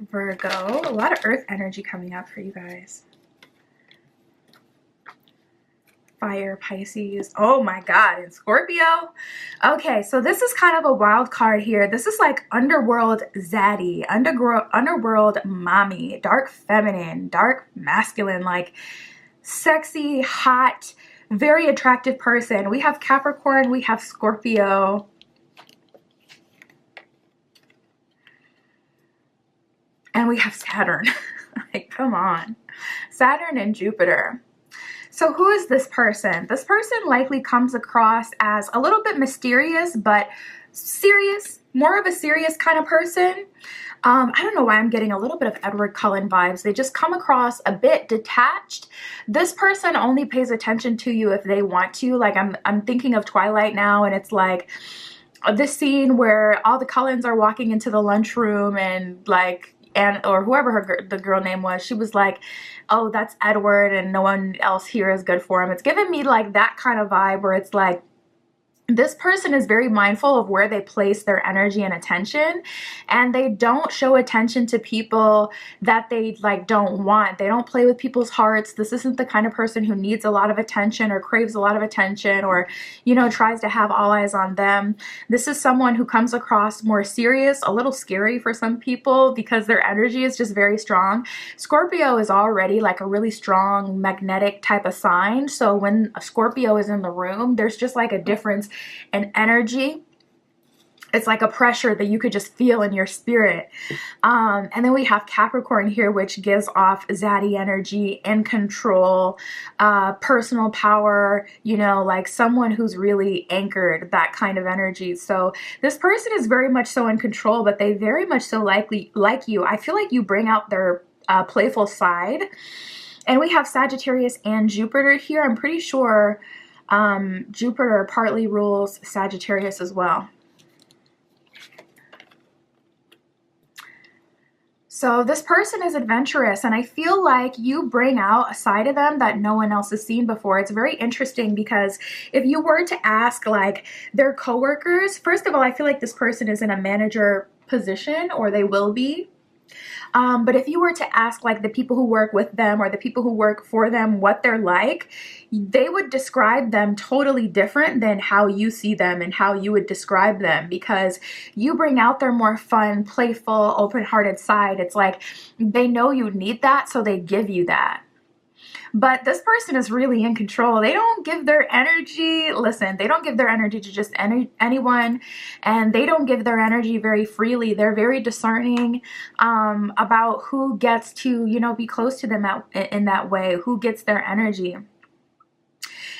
Virgo. A lot of earth energy coming up for you guys. Fire, Pisces. Oh my God, and Scorpio. Okay, so this is kind of a wild card here. This is like underworld zaddy, underworld mommy, dark feminine, dark masculine, like sexy, hot, very attractive person. We have Capricorn, we have Scorpio. And we have Saturn. Like, come on. Saturn and Jupiter. So who is this person? This person likely comes across as a little bit mysterious, but serious, more of a serious kind of person. I don't know why I'm getting a little bit of Edward Cullen vibes. They just come across a bit detached. This person only pays attention to you if they want to. Like I'm thinking of Twilight now, and it's like this scene where all the Cullens are walking into the lunchroom and like, or whoever the girl name was, she was like, oh, that's Edward and no one else here is good for him. It's giving me like that kind of vibe where it's like, this person is very mindful of where they place their energy and attention, and they don't show attention to people that they like don't want. They don't play with people's hearts. This isn't the kind of person who needs a lot of attention or craves a lot of attention or, you know, tries to have all eyes on them. This is someone who comes across more serious, a little scary for some people because their energy is just very strong. Scorpio is already like a really strong magnetic type of sign. So when a Scorpio is in the room, there's just like a difference and energy. It's like a pressure that you could just feel in your spirit. And then we have Capricorn here, which gives off zaddy energy and control, personal power, you know, like someone who's really anchored, that kind of energy. So this person is very much so in control, but they very much so like you. I feel like you bring out their playful side. And we have Sagittarius and Jupiter here. I'm pretty sure Jupiter partly rules Sagittarius as well. So this person is adventurous, and I feel like you bring out a side of them that no one else has seen before. It's very interesting because if you were to ask like their coworkers, first of all, I feel like this person is in a manager position, or they will be. But if you were to ask like the people who work with them or the people who work for them what they're like, they would describe them totally different than how you see them and how you would describe them, because you bring out their more fun, playful, open-hearted side. It's like they know you need that, so they give you that. But this person is really in control. They don't give their energy, listen, they don't give their energy to just anyone, and they don't give their energy very freely. They're very discerning about who gets to, you know, be close to them in that way, who gets their energy.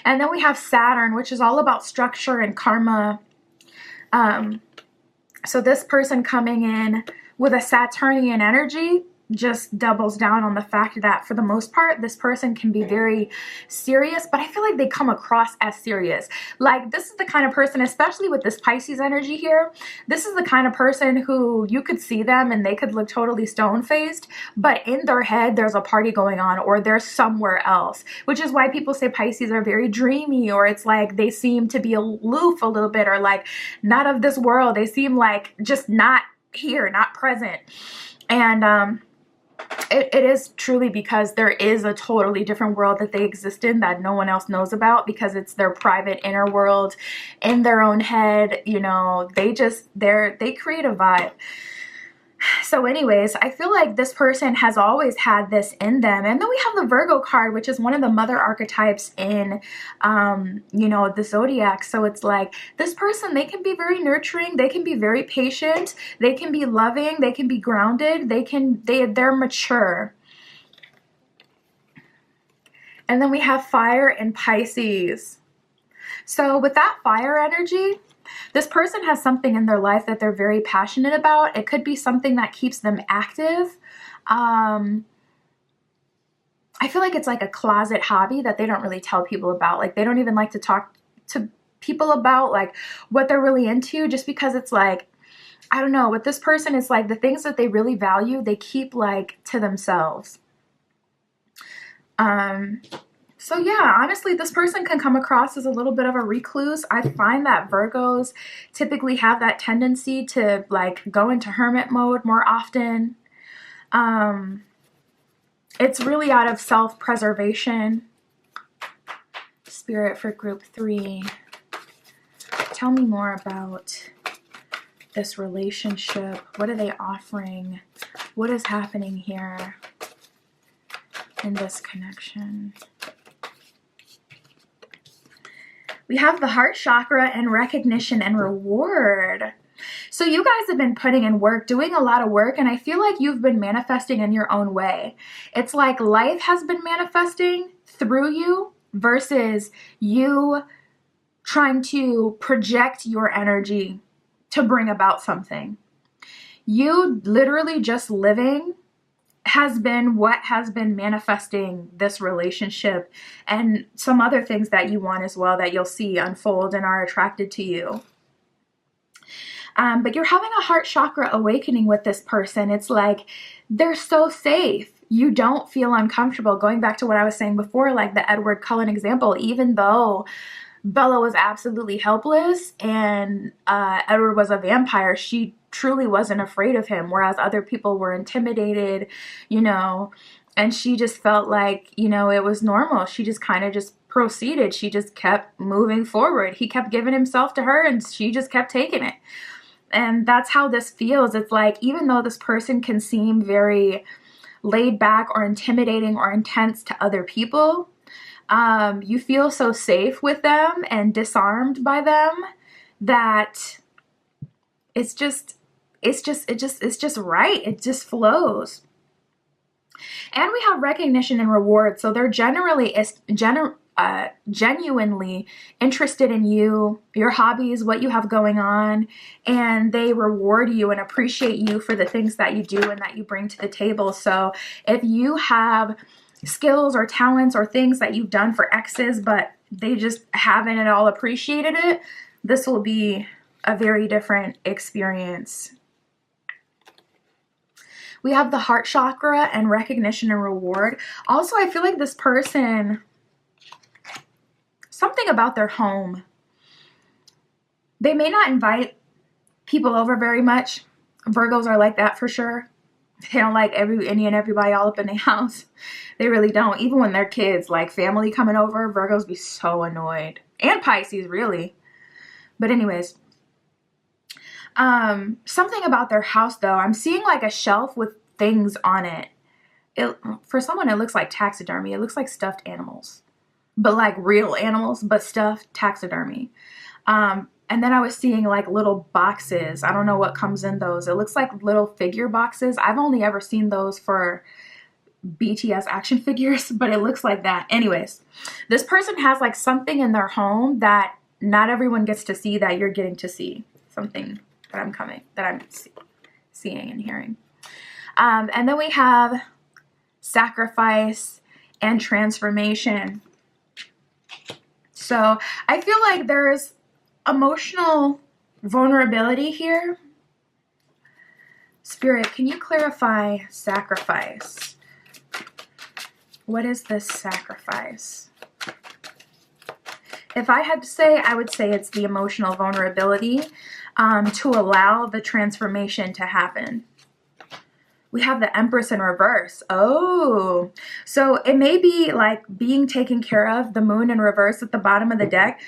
And then we have Saturn, which is all about structure and karma. So this person coming in with a Saturnian energy just doubles down on the fact that for the most part, this person can be very serious, but I feel like they come across as serious. Like this is the kind of person, especially with this Pisces energy here, this is the kind of person who you could see them and they could look totally stone-faced, but in their head, there's a party going on or they're somewhere else, which is why people say Pisces are very dreamy, or it's like they seem to be aloof a little bit, or like not of this world. They seem like just not here, not present. And, it is truly because there is a totally different world that they exist in that no one else knows about, because it's their private inner world in their own head. You know, they create a vibe. So anyways, I feel like this person has always had this in them. And then we have the Virgo card, which is one of the mother archetypes in, you know, the zodiac. So it's like this person, they can be very nurturing. They can be very patient. They can be loving. They can be grounded. They're mature. And then we have fire and Pisces. So with that fire energy, this person has something in their life that they're very passionate about. It could be something that keeps them active. I feel like it's like a closet hobby that they don't really tell people about. Like they don't even like to talk to people about like what they're really into, just because it's like, I don't know, with this person, it's like the things that they really value, they keep like to themselves. So yeah, honestly, this person can come across as a little bit of a recluse. I find that Virgos typically have that tendency to like go into hermit mode more often. It's really out of self-preservation. Spirit for group 3. Tell me more about this relationship. What are they offering? What is happening here in this connection? We have the heart chakra and recognition and reward. So you guys have been putting in work, doing a lot of work, and I feel like you've been manifesting in your own way. It's like life has been manifesting through you versus you trying to project your energy to bring about something. You literally just living has been what has been manifesting this relationship and some other things that you want as well that you'll see unfold and are attracted to you. But you're having a heart chakra awakening with this person. It's like they're so safe. You don't feel uncomfortable. Going back to what I was saying before, like the Edward Cullen example, even though Bella was absolutely helpless and Edward was a vampire, she truly wasn't afraid of him, whereas other people were intimidated, you know, and she just felt like, you know, it was normal. She just kind of just proceeded. She just kept moving forward. He kept giving himself to her and she just kept taking it. And that's how this feels. It's like, even though this person can seem very laid back or intimidating or intense to other people, you feel so safe with them and disarmed by them that it's just right. It just flows. And we have recognition and reward. So they're genuinely interested in you, your hobbies, what you have going on, and they reward you and appreciate you for the things that you do and that you bring to the table. So if you have skills or talents or things that you've done for exes, but they just haven't at all appreciated it, this will be a very different experience. We have the heart chakra and recognition and reward. Also, I feel like this person, something about their home. They may not invite people over very much. Virgos are like that for sure. They don't like any and everybody all up in their house. They really don't. Even when they're kids, like family coming over, Virgos be so annoyed. And Pisces, really. But anyways, something about their house though. I'm seeing like a shelf with things on it. For someone, it looks like taxidermy. It looks like stuffed animals. But like real animals, but stuffed taxidermy. And then I was seeing like little boxes. I don't know what comes in those. It looks like little figure boxes. I've only ever seen those for BTS action figures, but it looks like that. Anyways, this person has like something in their home that not everyone gets to see that you're getting to see. Something that I'm seeing and hearing. And then we have sacrifice and transformation. So I feel like there's emotional vulnerability here. Spirit, can you clarify sacrifice? What is this sacrifice? If I had to say, I would say it's the emotional vulnerability to allow the transformation to happen. We have the Empress in reverse. Oh, so it may be like being taken care of, the Moon in reverse at the bottom of the deck.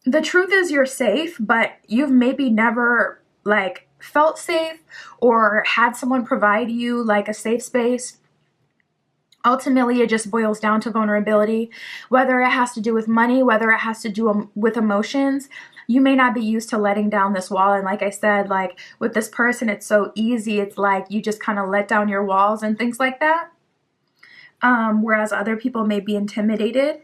The truth is you're safe, but you've maybe never like felt safe or had someone provide you like a safe space. Ultimately, it just boils down to vulnerability, whether it has to do with money, whether it has to do with emotions. You may not be used to letting down this wall. And like I said, like with this person, it's so easy. It's like you just kind of let down your walls and things like that. Whereas other people may be intimidated.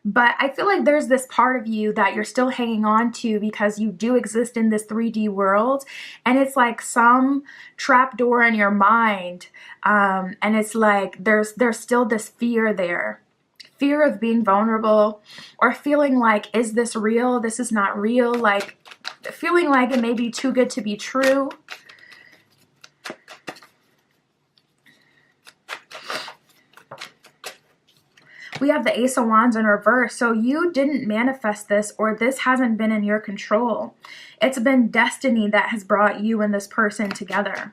But I feel like there's this part of you that you're still hanging on to because you do exist in this 3D world. And it's like some trap door in your mind. And it's like there's still this fear there. Fear of being vulnerable or feeling like, is this real? This is not real. Like feeling like it may be too good to be true. We have the Ace of Wands in reverse. So you didn't manifest this, or this hasn't been in your control. It's been destiny that has brought you and this person together.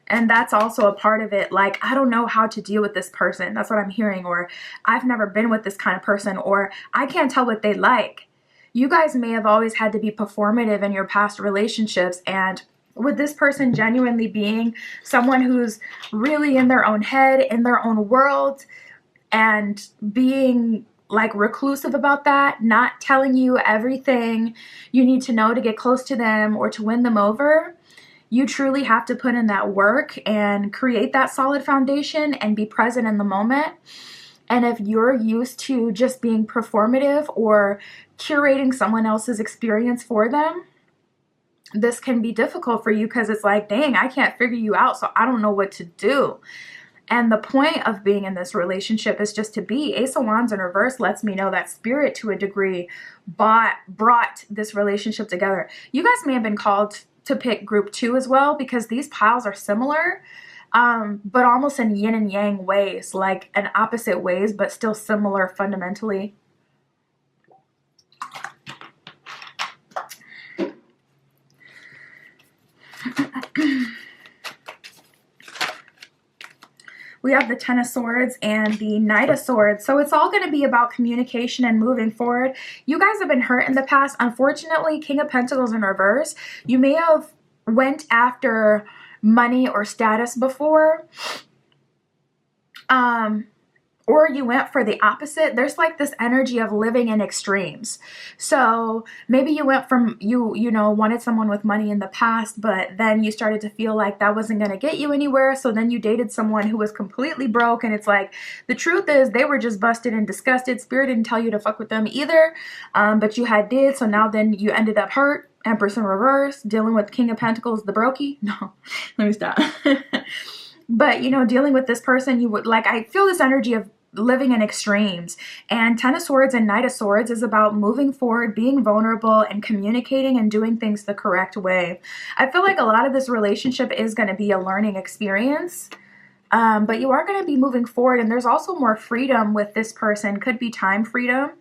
And that's also a part of it. Like, I don't know how to deal with this person. That's what I'm hearing. Or I've never been with this kind of person. Or I can't tell what they like. You guys may have always had to be performative in your past relationships. And with this person genuinely being someone who's really in their own head, in their own world, and being like reclusive about that, not telling you everything you need to know to get close to them or to win them over, you truly have to put in that work and create that solid foundation and be present in the moment. And if you're used to just being performative or curating someone else's experience for them, this can be difficult for you because it's like, dang, I can't figure you out, so I don't know what to do. And the point of being in this relationship is just to be. Ace of Wands in reverse lets me know that Spirit, to a degree, brought this relationship together. You guys may have been called to pick group 2 as well, because these piles are similar, but almost in yin and yang ways, like in opposite ways, but still similar fundamentally. We have the Ten of Swords and the Knight of Swords. So it's all going to be about communication and moving forward. You guys have been hurt in the past. Unfortunately, King of Pentacles in reverse. You may have went after money or status before. Or you went for the opposite. There's like this energy of living in extremes. So maybe you went from, you know, wanted someone with money in the past, but then you started to feel like that wasn't going to get you anywhere. So then you dated someone who was completely broke. And it's like, the truth is they were just busted and disgusted. Spirit didn't tell you to fuck with them either. But you did. So now then you ended up hurt. Empress in reverse, dealing with King of Pentacles, the brokey. No, let me stop. But, you know, dealing with this person, you would like, I feel this energy of living in extremes. And Ten of Swords and Knight of Swords is about moving forward, being vulnerable, and communicating and doing things the correct way. I feel like a lot of this relationship is going to be a learning experience. But you are going to be moving forward. And there's also more freedom with this person. Could be time freedom.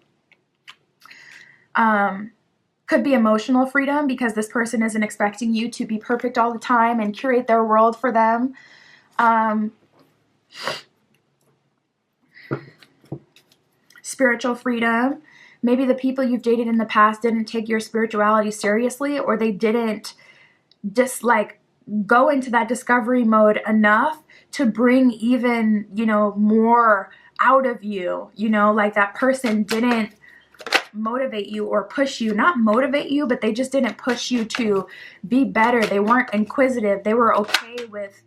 Could be emotional freedom, because this person isn't expecting you to be perfect all the time and curate their world for them. Spiritual freedom. Maybe the people you've dated in the past didn't take your spirituality seriously, or they didn't just like go into that discovery mode enough to bring even, you know, more out of you. You know, like that person didn't motivate you or push you, not motivate you, but they just didn't push you to be better. They weren't inquisitive. They were okay with,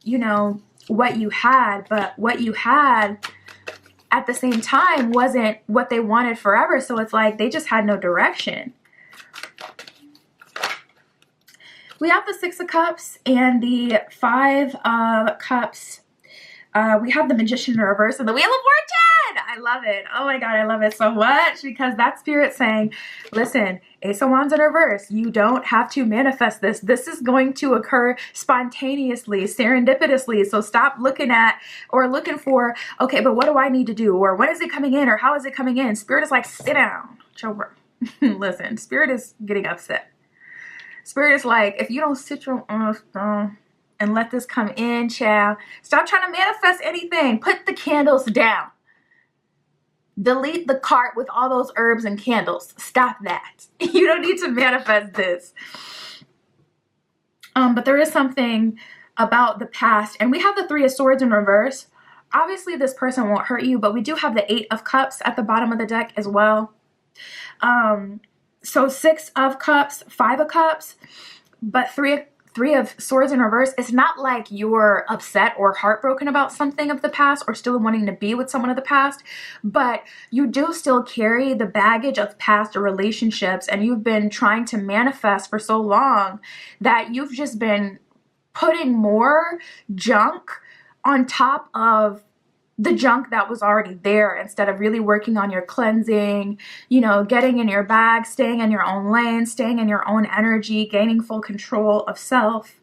you know, what you had, but what you had at the same time wasn't what they wanted forever. So it's like they just had no direction. We have the Six of Cups and the Five of Cups. We have the Magician in reverse and the Wheel of Fortune. I love it. Oh my God, I love it so much, because that Spirit saying, listen, Ace of Wands in reverse, you don't have to manifest this. This is going to occur spontaneously, serendipitously. So stop looking at or looking for, okay, but what do I need to do? Or when is it coming in? Or how is it coming in? Spirit is like, sit down. Listen, Spirit is getting upset. Spirit is like, if you don't sit your ass down and let this come in, child, stop trying to manifest anything. Put the candles down. Delete the cart with all those herbs and candles. Stop that. You don't need to manifest this. But there is something about the past. And we have the Three of Swords in reverse. Obviously, this person won't hurt you, but we do have the Eight of Cups at the bottom of the deck as well. So Six of Cups, Five of Cups, but Three of Swords in reverse. It's not like you're upset or heartbroken about something of the past or still wanting to be with someone of the past, but you do still carry the baggage of past relationships, and you've been trying to manifest for so long that you've just been putting more junk on top of the junk that was already there, instead of really working on your cleansing, you know, getting in your bag, staying in your own lane, staying in your own energy, gaining full control of self.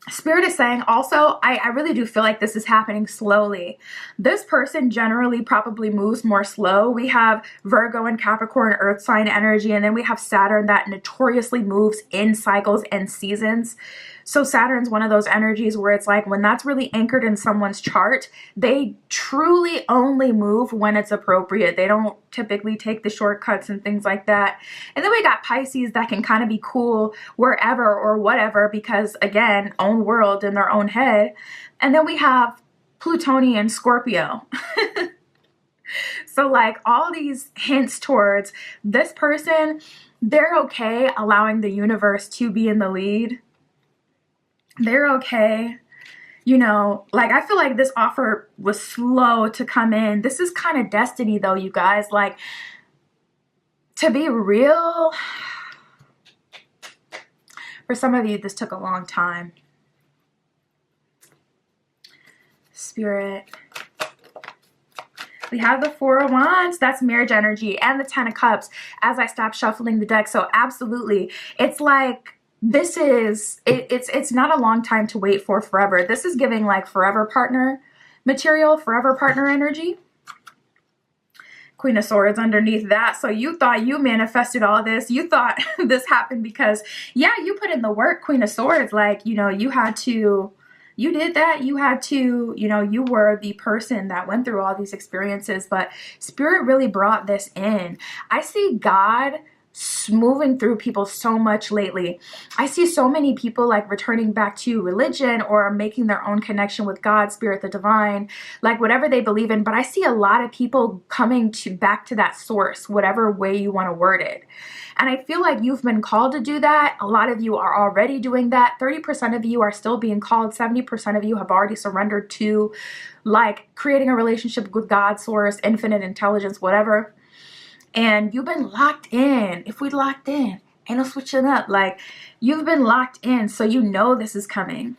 Spirit is saying also, I really do feel like this is happening slowly. This person generally probably moves more slow. We have Virgo and Capricorn earth sign energy, and then we have Saturn that notoriously moves in cycles and seasons. So Saturn's one of those energies where it's like when that's really anchored in someone's chart, they truly only move when it's appropriate. They don't typically take the shortcuts and things like that. And then we got Pisces that can kind of be cool wherever or whatever because, again, own world in their own head. And then we have Plutonian Scorpio. So like all these hints towards this person, they're okay allowing the universe to be in the lead. They're okay. You know, like I feel like this offer was slow to come in. This is kind of destiny though, you guys. Like, to be real, for some of you, this took a long time. Spirit. We have the Four of Wands. That's marriage energy, and the Ten of Cups as I stop shuffling the deck. So absolutely. It's like, this is, it's not a long time to wait for forever. This is giving like forever partner material, forever partner energy. Queen of Swords underneath that. So you thought you manifested all this. You thought this happened because, yeah, you put in the work, Queen of Swords. Like, you know, you had to, you did that. You had to, you know, you were the person that went through all these experiences, but Spirit really brought this in. I see God moving through people so much lately. I see so many people like returning back to religion or making their own connection with God, Spirit, the divine, like whatever they believe in. But I see a lot of people coming back to that source, whatever way you want to word it. And I feel like you've been called to do that. A lot of you are already doing that. 30% of you are still being called. 70% of you have already surrendered to like creating a relationship with God, source, infinite intelligence, whatever. And you've been locked in. If we locked in, ain't no switching up. Like, you've been locked in, so you know this is coming.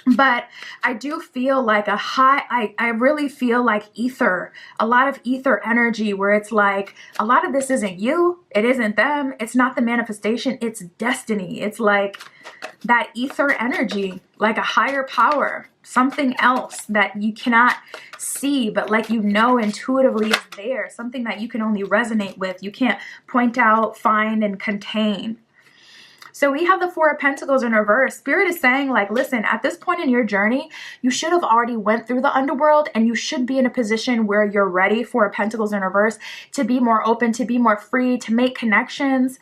But I do feel like I really feel like ether, a lot of ether energy where it's like, a lot of this isn't you, it isn't them, it's not the manifestation, it's destiny. It's like that ether energy, like a higher power, something else that you cannot see, but like, you know, intuitively is there, something that you can only resonate with. You can't point out, find, and contain. So we have the Four of Pentacles in reverse. Spirit is saying like, listen, at this point in your journey, you should have already went through the underworld, and you should be in a position where you're ready for Pentacles in reverse to be more open, to be more free, to make connections,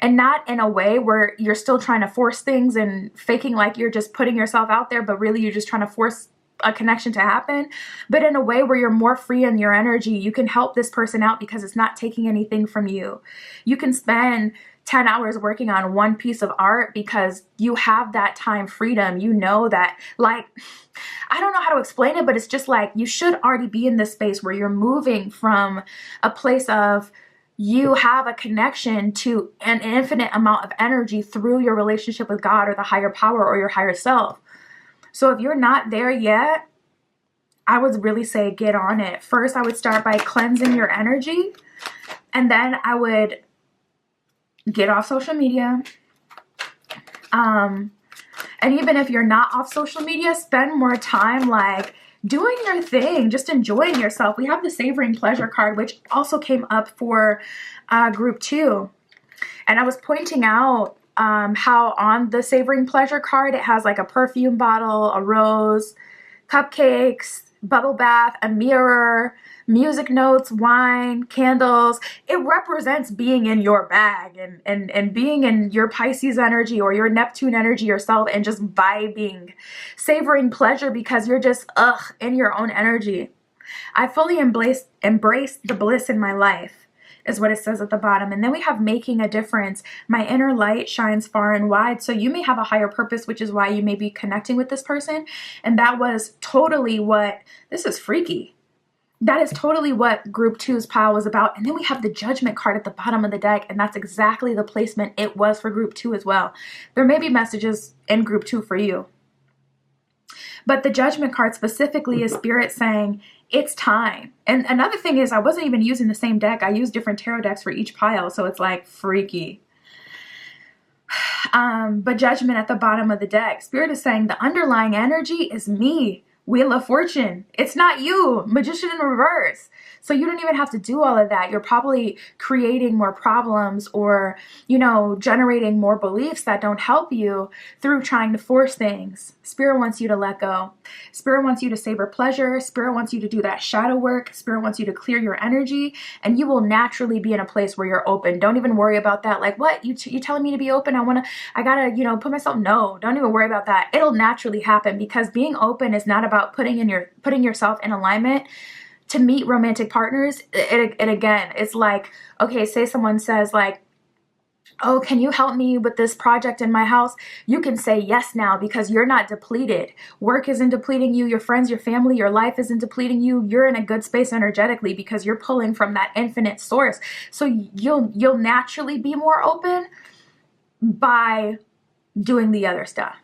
and not in a way where you're still trying to force things and faking like you're just putting yourself out there, but really you're just trying to force a connection to happen, but in a way where you're more free in your energy. You can help this person out because it's not taking anything from you. You can spend 10 hours working on one piece of art because you have that time freedom. You know that, like, I don't know how to explain it, but it's just like, you should already be in this space where you're moving from a place of, you have a connection to an infinite amount of energy through your relationship with God or the higher power or your higher self. So if you're not there yet, I would really say get on it. First, I would start by cleansing your energy, and then I would get off social media. And even if you're not off social media, spend more time like doing your thing, just enjoying yourself. We have the Savoring Pleasure card, which also came up for group 2. And I was pointing out how on the Savoring Pleasure card, it has like a perfume bottle, a rose, cupcakes, bubble bath, a mirror, music notes, wine, candles. It represents being in your bag and being in your Pisces energy or your Neptune energy yourself and just vibing, savoring pleasure because you're just, in your own energy. I fully embrace the bliss in my life, is what it says at the bottom. And then we have making a difference. My inner light shines far and wide. So you may have a higher purpose, which is why you may be connecting with this person. And that was totally what, this is freaky. That is totally what group 2's pile was about. And then we have the judgment card at the bottom of the deck. And that's exactly the placement it was for group 2 as well. There may be messages in group 2 for you. But the judgment card specifically is spirit saying, it's time. And another thing is I wasn't even using the same deck. I used different tarot decks for each pile. So it's like freaky. But judgment at the bottom of the deck. Spirit is saying the underlying energy is me. Wheel of Fortune. It's not you. Magician in reverse. So you don't even have to do all of that. You're probably creating more problems or, generating more beliefs that don't help you through trying to force things. Spirit wants you to let go. Spirit wants you to savor pleasure. Spirit wants you to do that shadow work. Spirit wants you to clear your energy, and you will naturally be in a place where you're open. Don't even worry about that. Like, what? You telling me to be open? I gotta, put myself. No, don't even worry about that. It'll naturally happen because being open is not about putting yourself in alignment to meet romantic partners. And again, it's like, okay, say someone says like, oh, can you help me with this project in my house? You can say yes now because you're not depleted. Work isn't depleting you. Your friends, your family, your life isn't depleting you. You're in a good space energetically because you're pulling from that infinite source. So you'll naturally be more open by doing the other stuff.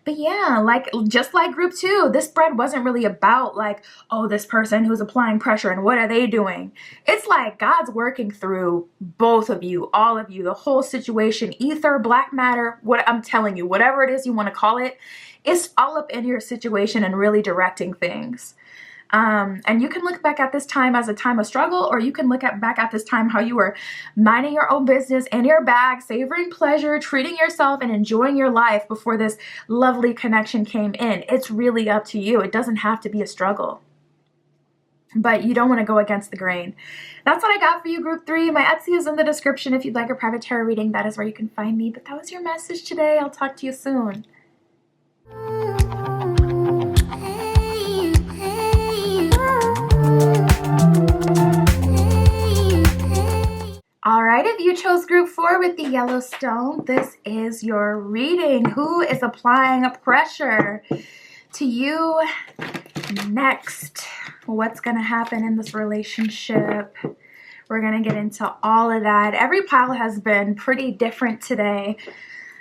But yeah, just like group 2, this spread wasn't really about like, oh, this person who's applying pressure and what are they doing? It's like God's working through both of you, all of you, the whole situation, ether, black matter, what I'm telling you, whatever it is you want to call it, it's all up in your situation and really directing things. And you can look back at this time as a time of struggle, or you can look back at this time how you were minding your own business in your bag, savoring pleasure, treating yourself and enjoying your life before this lovely connection came in. It's really up to you. It doesn't have to be a struggle. But you don't want to go against the grain. That's what I got for you, group 3. My Etsy is in the description. If you'd like a private tarot reading, that is where you can find me. But that was your message today. I'll talk to you soon. All right, if you chose group 4 with the yellow stone, this is your reading. Who is applying pressure to you next? What's going to happen in this relationship? We're going to get into all of that. Every pile has been pretty different today,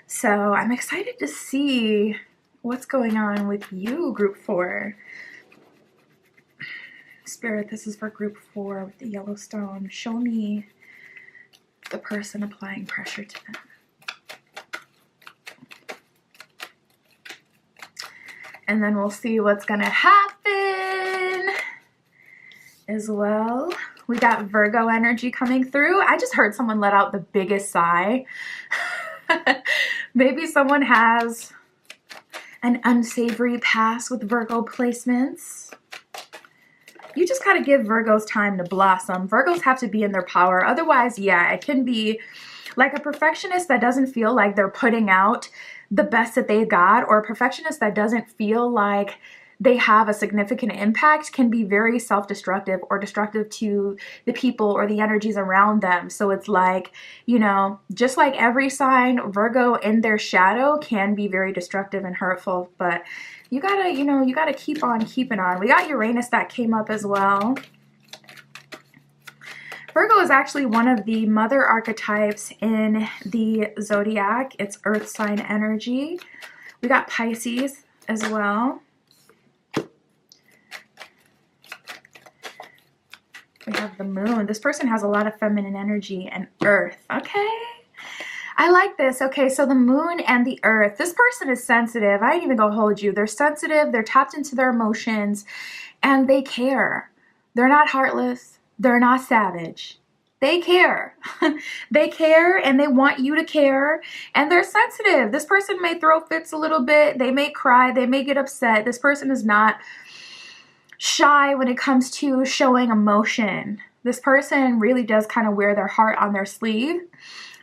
so I'm excited to see what's going on with you, group 4. Spirit, this is for group 4 with the yellow stone. Show me the person applying pressure to them. And then we'll see what's going to happen as well. We got Virgo energy coming through. I just heard someone let out the biggest sigh. Maybe someone has an unsavory past with Virgo placements. You just got to give Virgos time to blossom. Virgos have to be in their power. Otherwise, yeah, it can be like a perfectionist that doesn't feel like they're putting out the best that they got, or a perfectionist that doesn't feel like they have a significant impact can be very self-destructive or destructive to the people or the energies around them. So it's like, just like every sign, Virgo in their shadow can be very destructive and hurtful, but you gotta keep on keeping on. We got Uranus that came up as well. Virgo is actually one of the mother archetypes in the zodiac. It's earth sign energy. We got Pisces as well. We have the moon. This person has a lot of feminine energy and earth. Okay. I like this. Okay, so the moon and the earth. This person is sensitive. I ain't even gonna hold you. They're sensitive. They're tapped into their emotions and they care. They're not heartless. They're not savage. They care. They care and they want you to care, and they're sensitive. This person may throw fits a little bit. They may cry. They may get upset. This person is not shy when it comes to showing emotion. This person really does kind of wear their heart on their sleeve.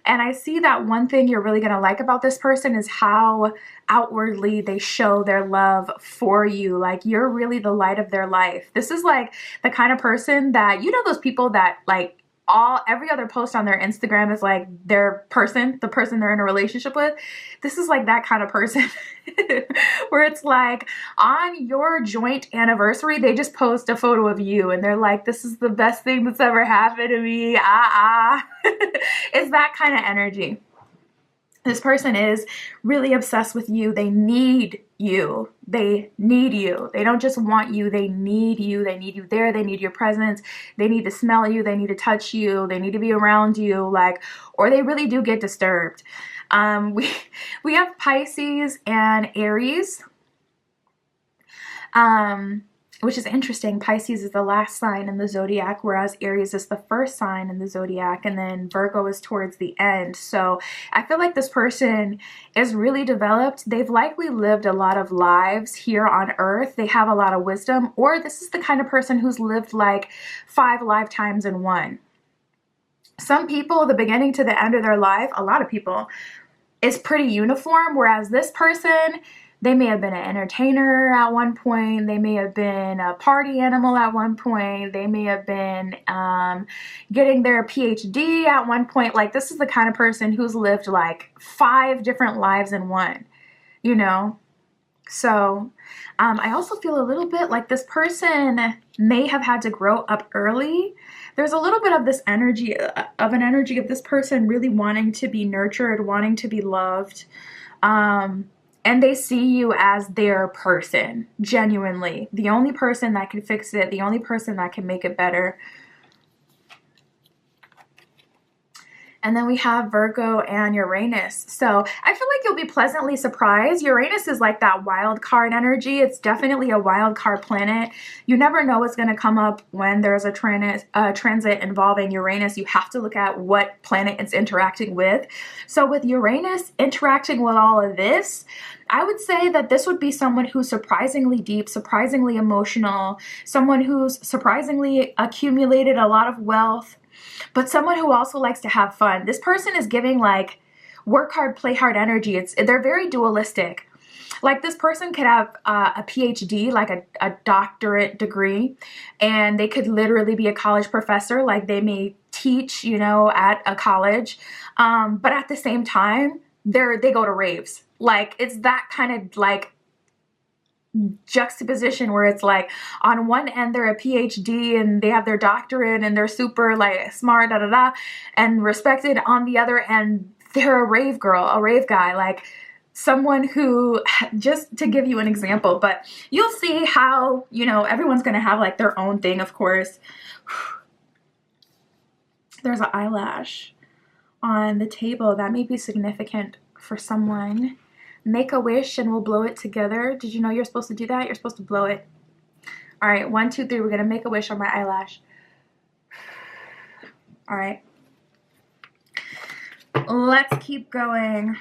And I see that one thing you're really going to like about this person is how outwardly they show their love for you. Like, you're really the light of their life. This is like the kind of person that, you know, those people that like every other post on their Instagram is like the person they're in a relationship with. This is like that kind of person where it's like on your joint anniversary, they just post a photo of you and they're like, this is the best thing that's ever happened to me. It's that kind of energy. This person is really obsessed with you. They need you. They need you. They don't just want you. They need you. They need you there. They need your presence. They need to smell you. They need to touch you. They need to be around you. Like, or they really do get disturbed. We have Pisces and Aries. Which is interesting. Pisces is the last sign in the zodiac, whereas Aries is the first sign in the zodiac, and then Virgo is towards the end. So I feel like this person is really developed. They've likely lived a lot of lives here on Earth. They have a lot of wisdom, or this is the kind of person who's lived like 5 lifetimes in one. Some people, the beginning to the end of their life, a lot of people, is pretty uniform, whereas this person, they may have been an entertainer at one point. They may have been a party animal at one point. They may have been getting their PhD at one point. Like, this is the kind of person who's lived like 5 different lives in one, you know? So I also feel a little bit like this person may have had to grow up early. There's a little bit of this energy, of this person really wanting to be nurtured, wanting to be loved. And they see you as their person, genuinely. The only person that can fix it, the only person that can make it better. And then we have Virgo and Uranus. So I feel like you'll be pleasantly surprised. Uranus is like that wild card energy. It's definitely a wild card planet. You never know what's going to come up when there's a transit involving Uranus. You have to look at what planet it's interacting with. So with Uranus interacting with all of this, I would say that this would be someone who's surprisingly deep, surprisingly emotional, someone who's surprisingly accumulated a lot of wealth, but someone who also likes to have fun. This person is giving like work hard, play hard energy. They're very dualistic. Like, this person could have a PhD, like a doctorate degree, and they could literally be a college professor. Like, they may teach, you know, at a college, but at the same time, they go to raves. Like, it's that kind of like juxtaposition where it's like on one end they're a PhD and they have their doctorate and they're super like smart and respected. On the other end, they're a rave girl, a rave guy, like someone who, just to give you an example, but you'll see how, you know, everyone's gonna have like their own thing, of course. There's an eyelash on the table. That may be significant for someone. Make a wish and we'll blow it together. Did you know you're supposed to do that? You're supposed to blow it. All right, 1, 2, 3. We're gonna make a wish on my eyelash. All right. Let's keep going.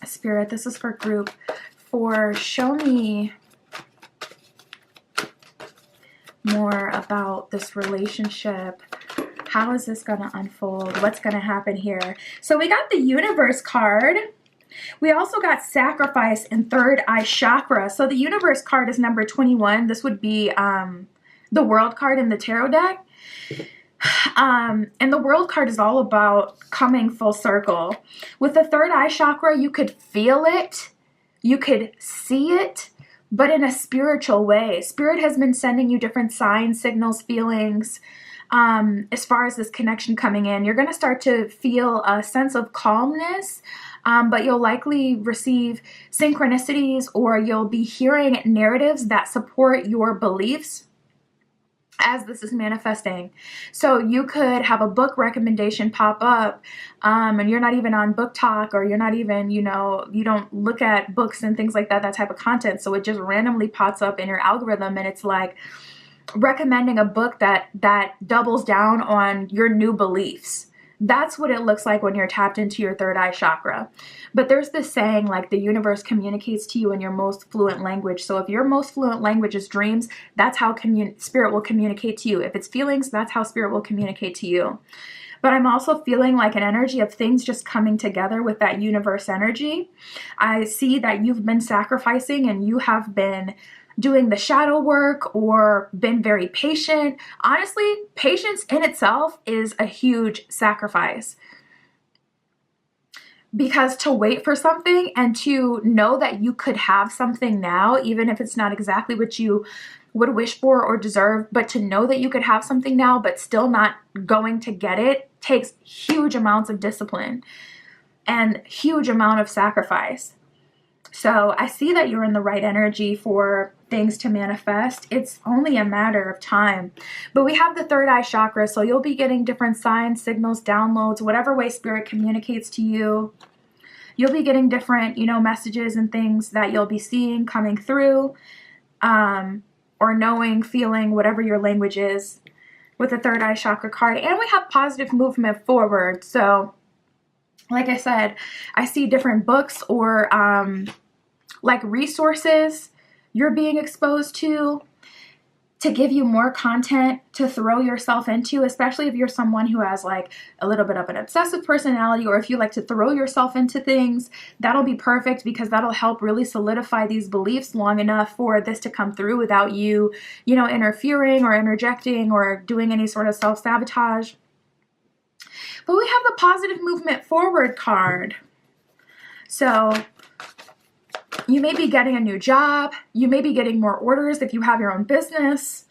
Spirit, this is for group 4. Show me more about this relationship. How is this going to unfold? What's going to happen here? So we got the Universe card. We also got Sacrifice and Third Eye Chakra. So the Universe card is number 21. This would be the World card in the tarot deck. And the World card is all about coming full circle. With the Third Eye Chakra, you could feel it. You could see it, but in a spiritual way. Spirit has been sending you different signs, signals, feelings. As far as this connection coming in, you're going to start to feel a sense of calmness, but you'll likely receive synchronicities, or you'll be hearing narratives that support your beliefs as this is manifesting. So you could have a book recommendation pop up, and you're not even on Book Talk, or you're not even, you know, you don't look at books and things like that, that type of content. So it just randomly pops up in your algorithm, and it's like recommending a book that doubles down on your new beliefs. That's what it looks like when you're tapped into your third eye chakra. But there's this saying, like, the universe communicates to you in your most fluent language. So if your most fluent language is dreams, that's how spirit will communicate to you. If it's feelings, that's how spirit will communicate to you. But I'm also feeling like an energy of things just coming together with that universe energy. I see that you've been sacrificing and you have been doing the shadow work or been very patient. Honestly, patience in itself is a huge sacrifice. Because to wait for something and to know that you could have something now, even if it's not exactly what you would wish for or deserve, but to know that you could have something now but still not going to get it takes huge amounts of discipline and huge amount of sacrifice. So I see that you're in the right energy for things to manifest. It's only a matter of time. But we have the third eye chakra, so you'll be getting different signs, signals, downloads, whatever way spirit communicates to you. You'll be getting different, messages and things that you'll be seeing coming through, or knowing, feeling, whatever your language is with the third eye chakra card. And we have positive movement forward. So like I said, I see different books or like resources you're being exposed to give you more content to throw yourself into, especially if you're someone who has like a little bit of an obsessive personality, or if you like to throw yourself into things, that'll be perfect because that'll help really solidify these beliefs long enough for this to come through without you, interfering or interjecting or doing any sort of self-sabotage. But we have the positive movement forward card. So you may be getting a new job. You may be getting more orders if you have your own business.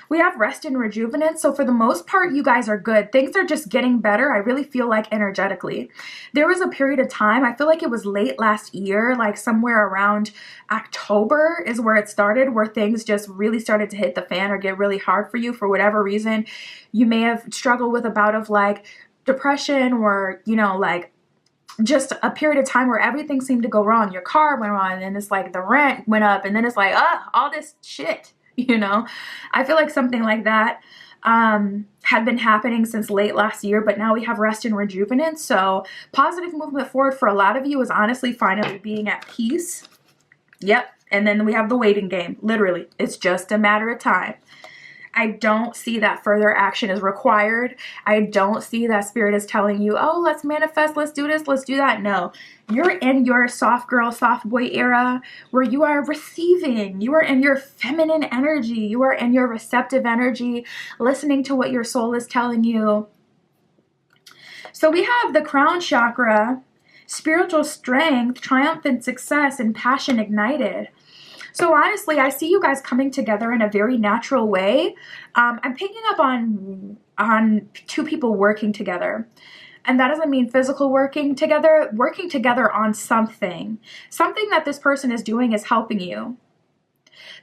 We have rest and rejuvenance. So for the most part, you guys are good. Things are just getting better. I really feel like energetically. There was a period of time, I feel like it was late last year, like somewhere around October is where it started, where things just really started to hit the fan or get really hard for you for whatever reason. You may have struggled with a bout of like depression or, like just a period of time where everything seemed to go wrong. Your car went wrong and it's like the rent went up and then it's like, all this shit. I feel like something like that had been happening since late last year, but now we have rest and rejuvenance. So positive movement forward for a lot of you is honestly finally being at peace. Yep. And then we have the waiting game. Literally, it's just a matter of time. I don't see that further action is required. I don't see that spirit is telling you, oh, let's manifest, let's do this, let's do that. No, you're in your soft girl, soft boy era where you are receiving. You are in your feminine energy. You are in your receptive energy, listening to what your soul is telling you. So we have the crown chakra, spiritual strength, triumphant success, and passion ignited. So honestly, I see you guys coming together in a very natural way. I'm picking up on two people working together. And that doesn't mean physical working together on something. Something that this person is doing is helping you.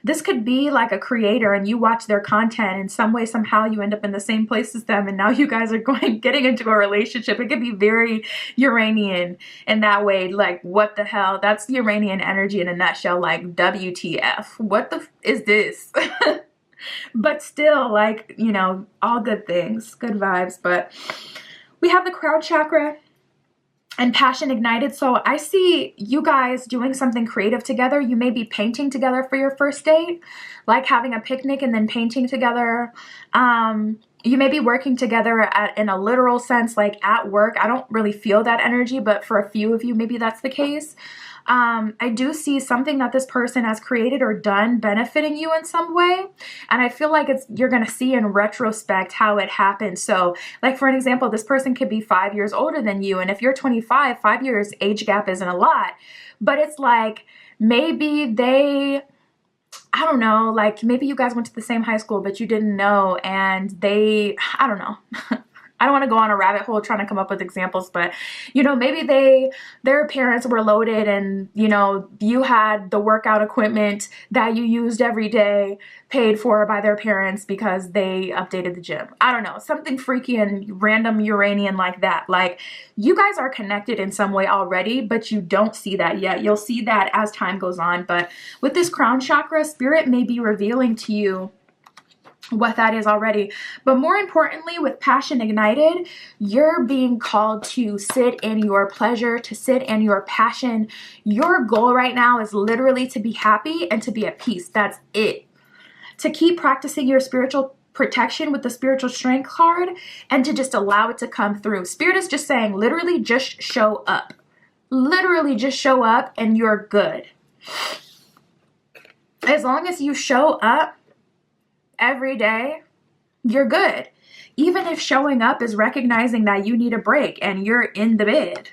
This could be like a creator and you watch their content and some way, somehow you end up in the same place as them and now you guys are getting into a relationship. It could be very Uranian in that way. Like, what the hell? That's Uranian energy in a nutshell. Like, WTF? What the is this? But still, like, all good things, good vibes. But we have the crown chakra and passion ignited. So I see you guys doing something creative together. You may be painting together for your first date, like having a picnic and then painting together. You may be working together in a literal sense, like at work. I don't really feel that energy, but for a few of you, maybe that's the case. I do see something that this person has created or done benefiting you in some way. And I feel like you're going to see in retrospect how it happened. So like, for an example, this person could be 5 years older than you. And if you're 25, 5 years age gap isn't a lot, but it's like, maybe I don't know, like maybe you guys went to the same high school, but you didn't know. And I don't know. I don't want to go on a rabbit hole trying to come up with examples, but, maybe their parents were loaded and, you had the workout equipment that you used every day paid for by their parents because they updated the gym. I don't know, something freaky and random Uranian like that. Like, you guys are connected in some way already, but you don't see that yet. You'll see that as time goes on. But with this crown chakra, spirit may be revealing to you what that is already. But more importantly, with passion ignited, you're being called to sit in your pleasure, to sit in your passion. Your goal right now is literally to be happy and to be at peace. That's it. To keep practicing your spiritual protection with the spiritual strength card and to just allow it to come through. Spirit is just saying, literally just show up. Literally just show up and you're good. As long as you show up every day, you're good. Even if showing up is recognizing that you need a break and you're in the bed.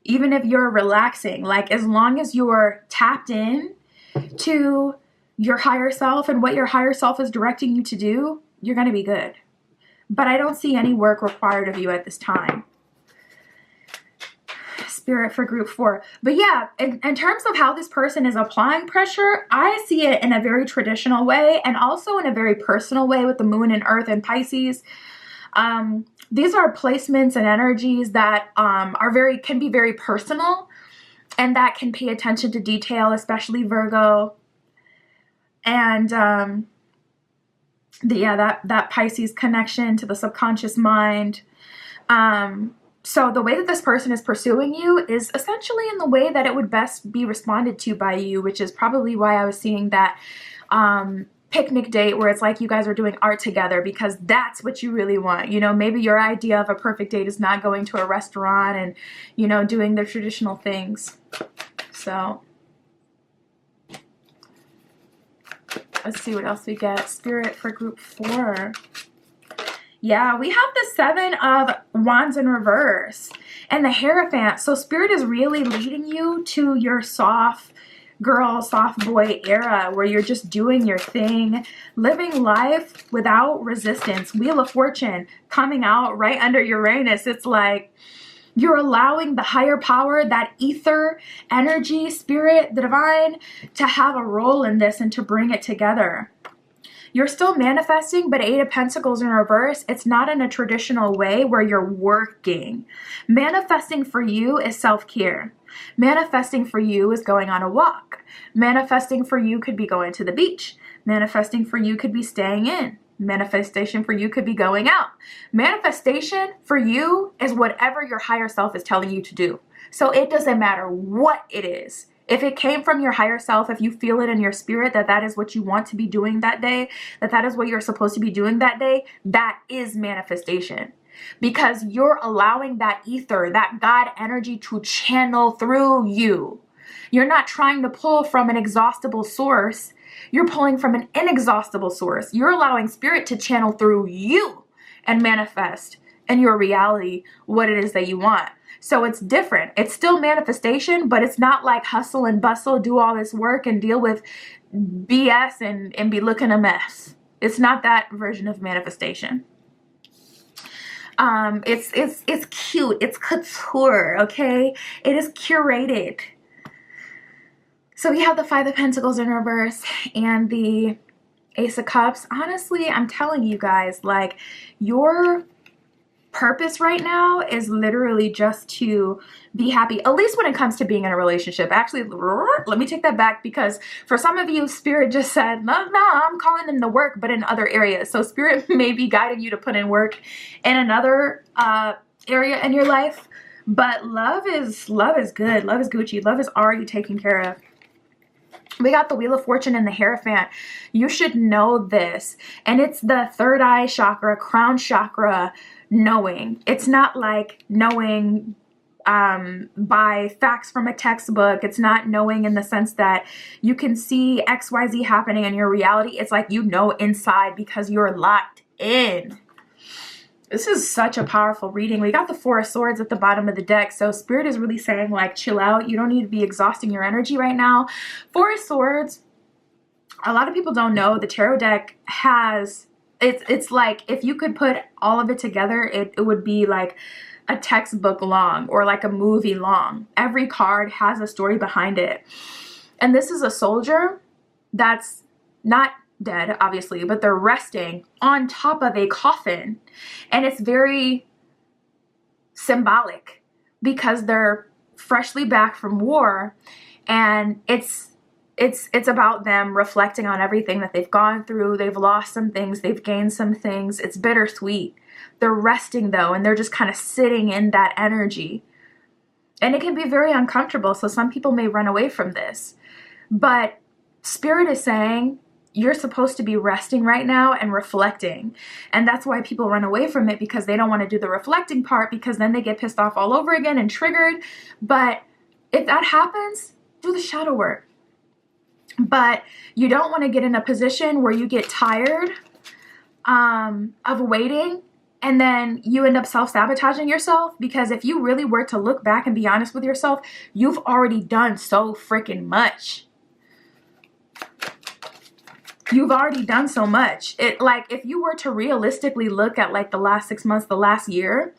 Even if you're relaxing, like as long as you're tapped in to your higher self and what your higher self is directing you to do, you're going to be good. But I don't see any work required of you at this time. Spirit for group 4. But yeah, in terms of how this person is applying pressure, I see it in a very traditional way and also in a very personal way with the moon and earth and Pisces. These are placements and energies that can be very personal and that can pay attention to detail, especially Virgo. And that Pisces connection to the subconscious mind. So the way that this person is pursuing you is essentially in the way that it would best be responded to by you, which is probably why I was seeing that picnic date where it's like you guys are doing art together, because that's what you really want. You know, maybe your idea of a perfect date is not going to a restaurant and, you know, doing the traditional things. So let's see what else we get. Spirit for group 4. Yeah, we have the 7 of Wands in reverse and the Hierophant. So Spirit is really leading you to your soft girl, soft boy era where you're just doing your thing, living life without resistance. Wheel of Fortune coming out right under Uranus. It's like you're allowing the higher power, that ether, energy, spirit, the divine, to have a role in this and to bring it together. You're still manifesting, but 8 of Pentacles in reverse, it's not in a traditional way where you're working. Manifesting for you is self-care. Manifesting for you is going on a walk. Manifesting for you could be going to the beach. Manifesting for you could be staying in. Manifestation for you could be going out. Manifestation for you is whatever your higher self is telling you to do. So it doesn't matter what it is. If it came from your higher self, if you feel it in your spirit that that is what you want to be doing that day, that that is what you're supposed to be doing that day, that is manifestation. Because you're allowing that ether, that God energy to channel through you. You're not trying to pull from an exhaustible source. You're pulling from an inexhaustible source. You're allowing spirit to channel through you and manifest in your reality what it is that you want. So it's different. It's still manifestation, but it's not like hustle and bustle, do all this work and deal with BS and be looking a mess. It's not that version of manifestation. It's cute. It's couture, okay? It is curated. So we have the 5 of Pentacles in reverse and the Ace of Cups. Honestly, I'm telling you guys, like, your purpose right now is literally just to be happy, at least when it comes to being in a relationship. Actually, let me take that back, because for some of you, Spirit just said, no, I'm calling in the work, but in other areas. So Spirit may be guiding you to put in work in another area in your life. But love is good. Love is Gucci. Love is already taken care of. We got the Wheel of Fortune and the Hierophant. You should know this. And it's the third eye chakra, crown chakra knowing. It's not like knowing by facts from a textbook. It's not knowing in the sense that you can see XYZ happening in your reality. It's like you know inside because you're locked in. This is such a powerful reading. We got the 4 of Swords at the bottom of the deck. So Spirit is really saying, like, chill out. You don't need to be exhausting your energy right now. 4 of Swords, a lot of people don't know the tarot deck has, it's like if you could put all of it together, it would be like a textbook long or like a movie long. Every card has a story behind it. And this is a soldier that's not dead, obviously, but they're resting on top of a coffin. And it's very symbolic because they're freshly back from war, and it's It's about them reflecting on everything that they've gone through. They've lost some things, they've gained some things. It's bittersweet. They're resting though, and they're just kind of sitting in that energy. And it can be very uncomfortable, so some people may run away from this. But Spirit is saying you're supposed to be resting right now and reflecting. And that's why people run away from it, because they don't want to do the reflecting part, because then they get pissed off all over again and triggered. But if that happens, do the shadow work. But you don't want to get in a position where you get tired of waiting, and then you end up self-sabotaging yourself. Because if you really were to look back and be honest with yourself, you've already done so freaking much. You've already done so much. Like, if you were to realistically look at like the last 6 months, the last year,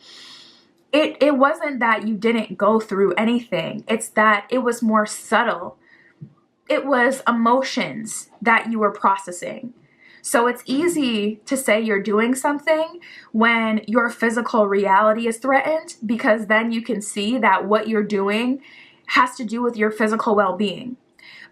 it wasn't that you didn't go through anything. It's that it was more subtle. It was emotions that you were processing. So it's easy to say you're doing something when your physical reality is threatened, because then you can see that what you're doing has to do with your physical well-being.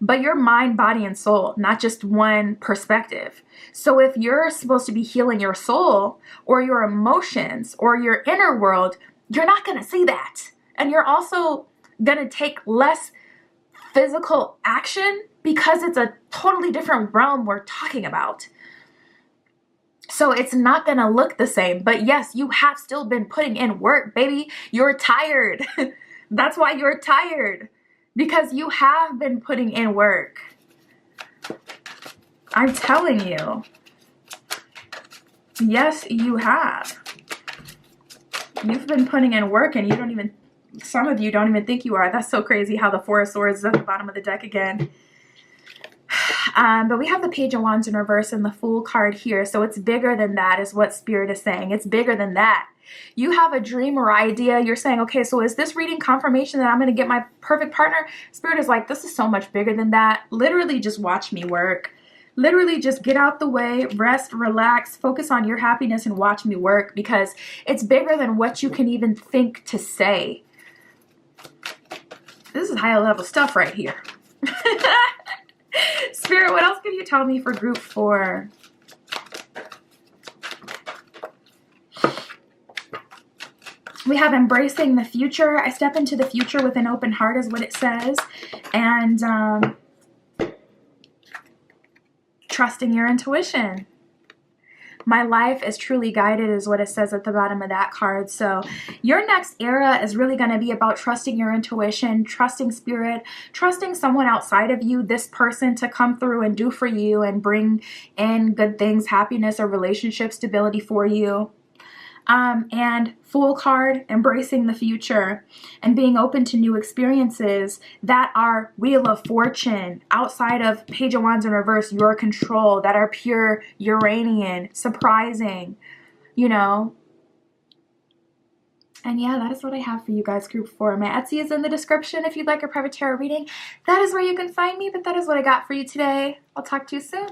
But your mind, body, and soul, not just one perspective. So if you're supposed to be healing your soul or your emotions or your inner world, you're not going to see that. And you're also going to take less physical action, because it's a totally different realm we're talking about. So it's not going to look the same. But yes, you have still been putting in work, baby. You're tired. That's why you're tired. Because you have been putting in work. I'm telling you. Yes, you have. You've been putting in work, and you don't even, some of you don't even think you are. That's so crazy how the Four of Swords is at the bottom of the deck again. But we have the Page of Wands in reverse and the Fool card here. So it's bigger than that, is what Spirit is saying. It's bigger than that. You have a dream or idea. You're saying, okay, so is this reading confirmation that I'm going to get my perfect partner? Spirit is like, this is so much bigger than that. Literally just watch me work. Literally just get out the way, rest, relax, focus on your happiness, and watch me work, because it's bigger than what you can even think to say. This is high level stuff right here. Spirit, what else can you tell me for group 4? We have embracing the future. I step into the future with an open heart, is what it says. And trusting your intuition. My life is truly guided, is what it says at the bottom of that card. So your next era is really going to be about trusting your intuition, trusting Spirit, trusting someone outside of you, this person, to come through and do for you and bring in good things, happiness, or relationship stability for you. And Fool card, embracing the future and being open to new experiences that are Wheel of Fortune, outside of Page of Wands in reverse, your control, that are pure Uranian, surprising, you know. And yeah, that is what I have for you guys, group 4. My Etsy is in the description if you'd like a private tarot reading. That is where you can find me, but that is what I got for you today. I'll talk to you soon.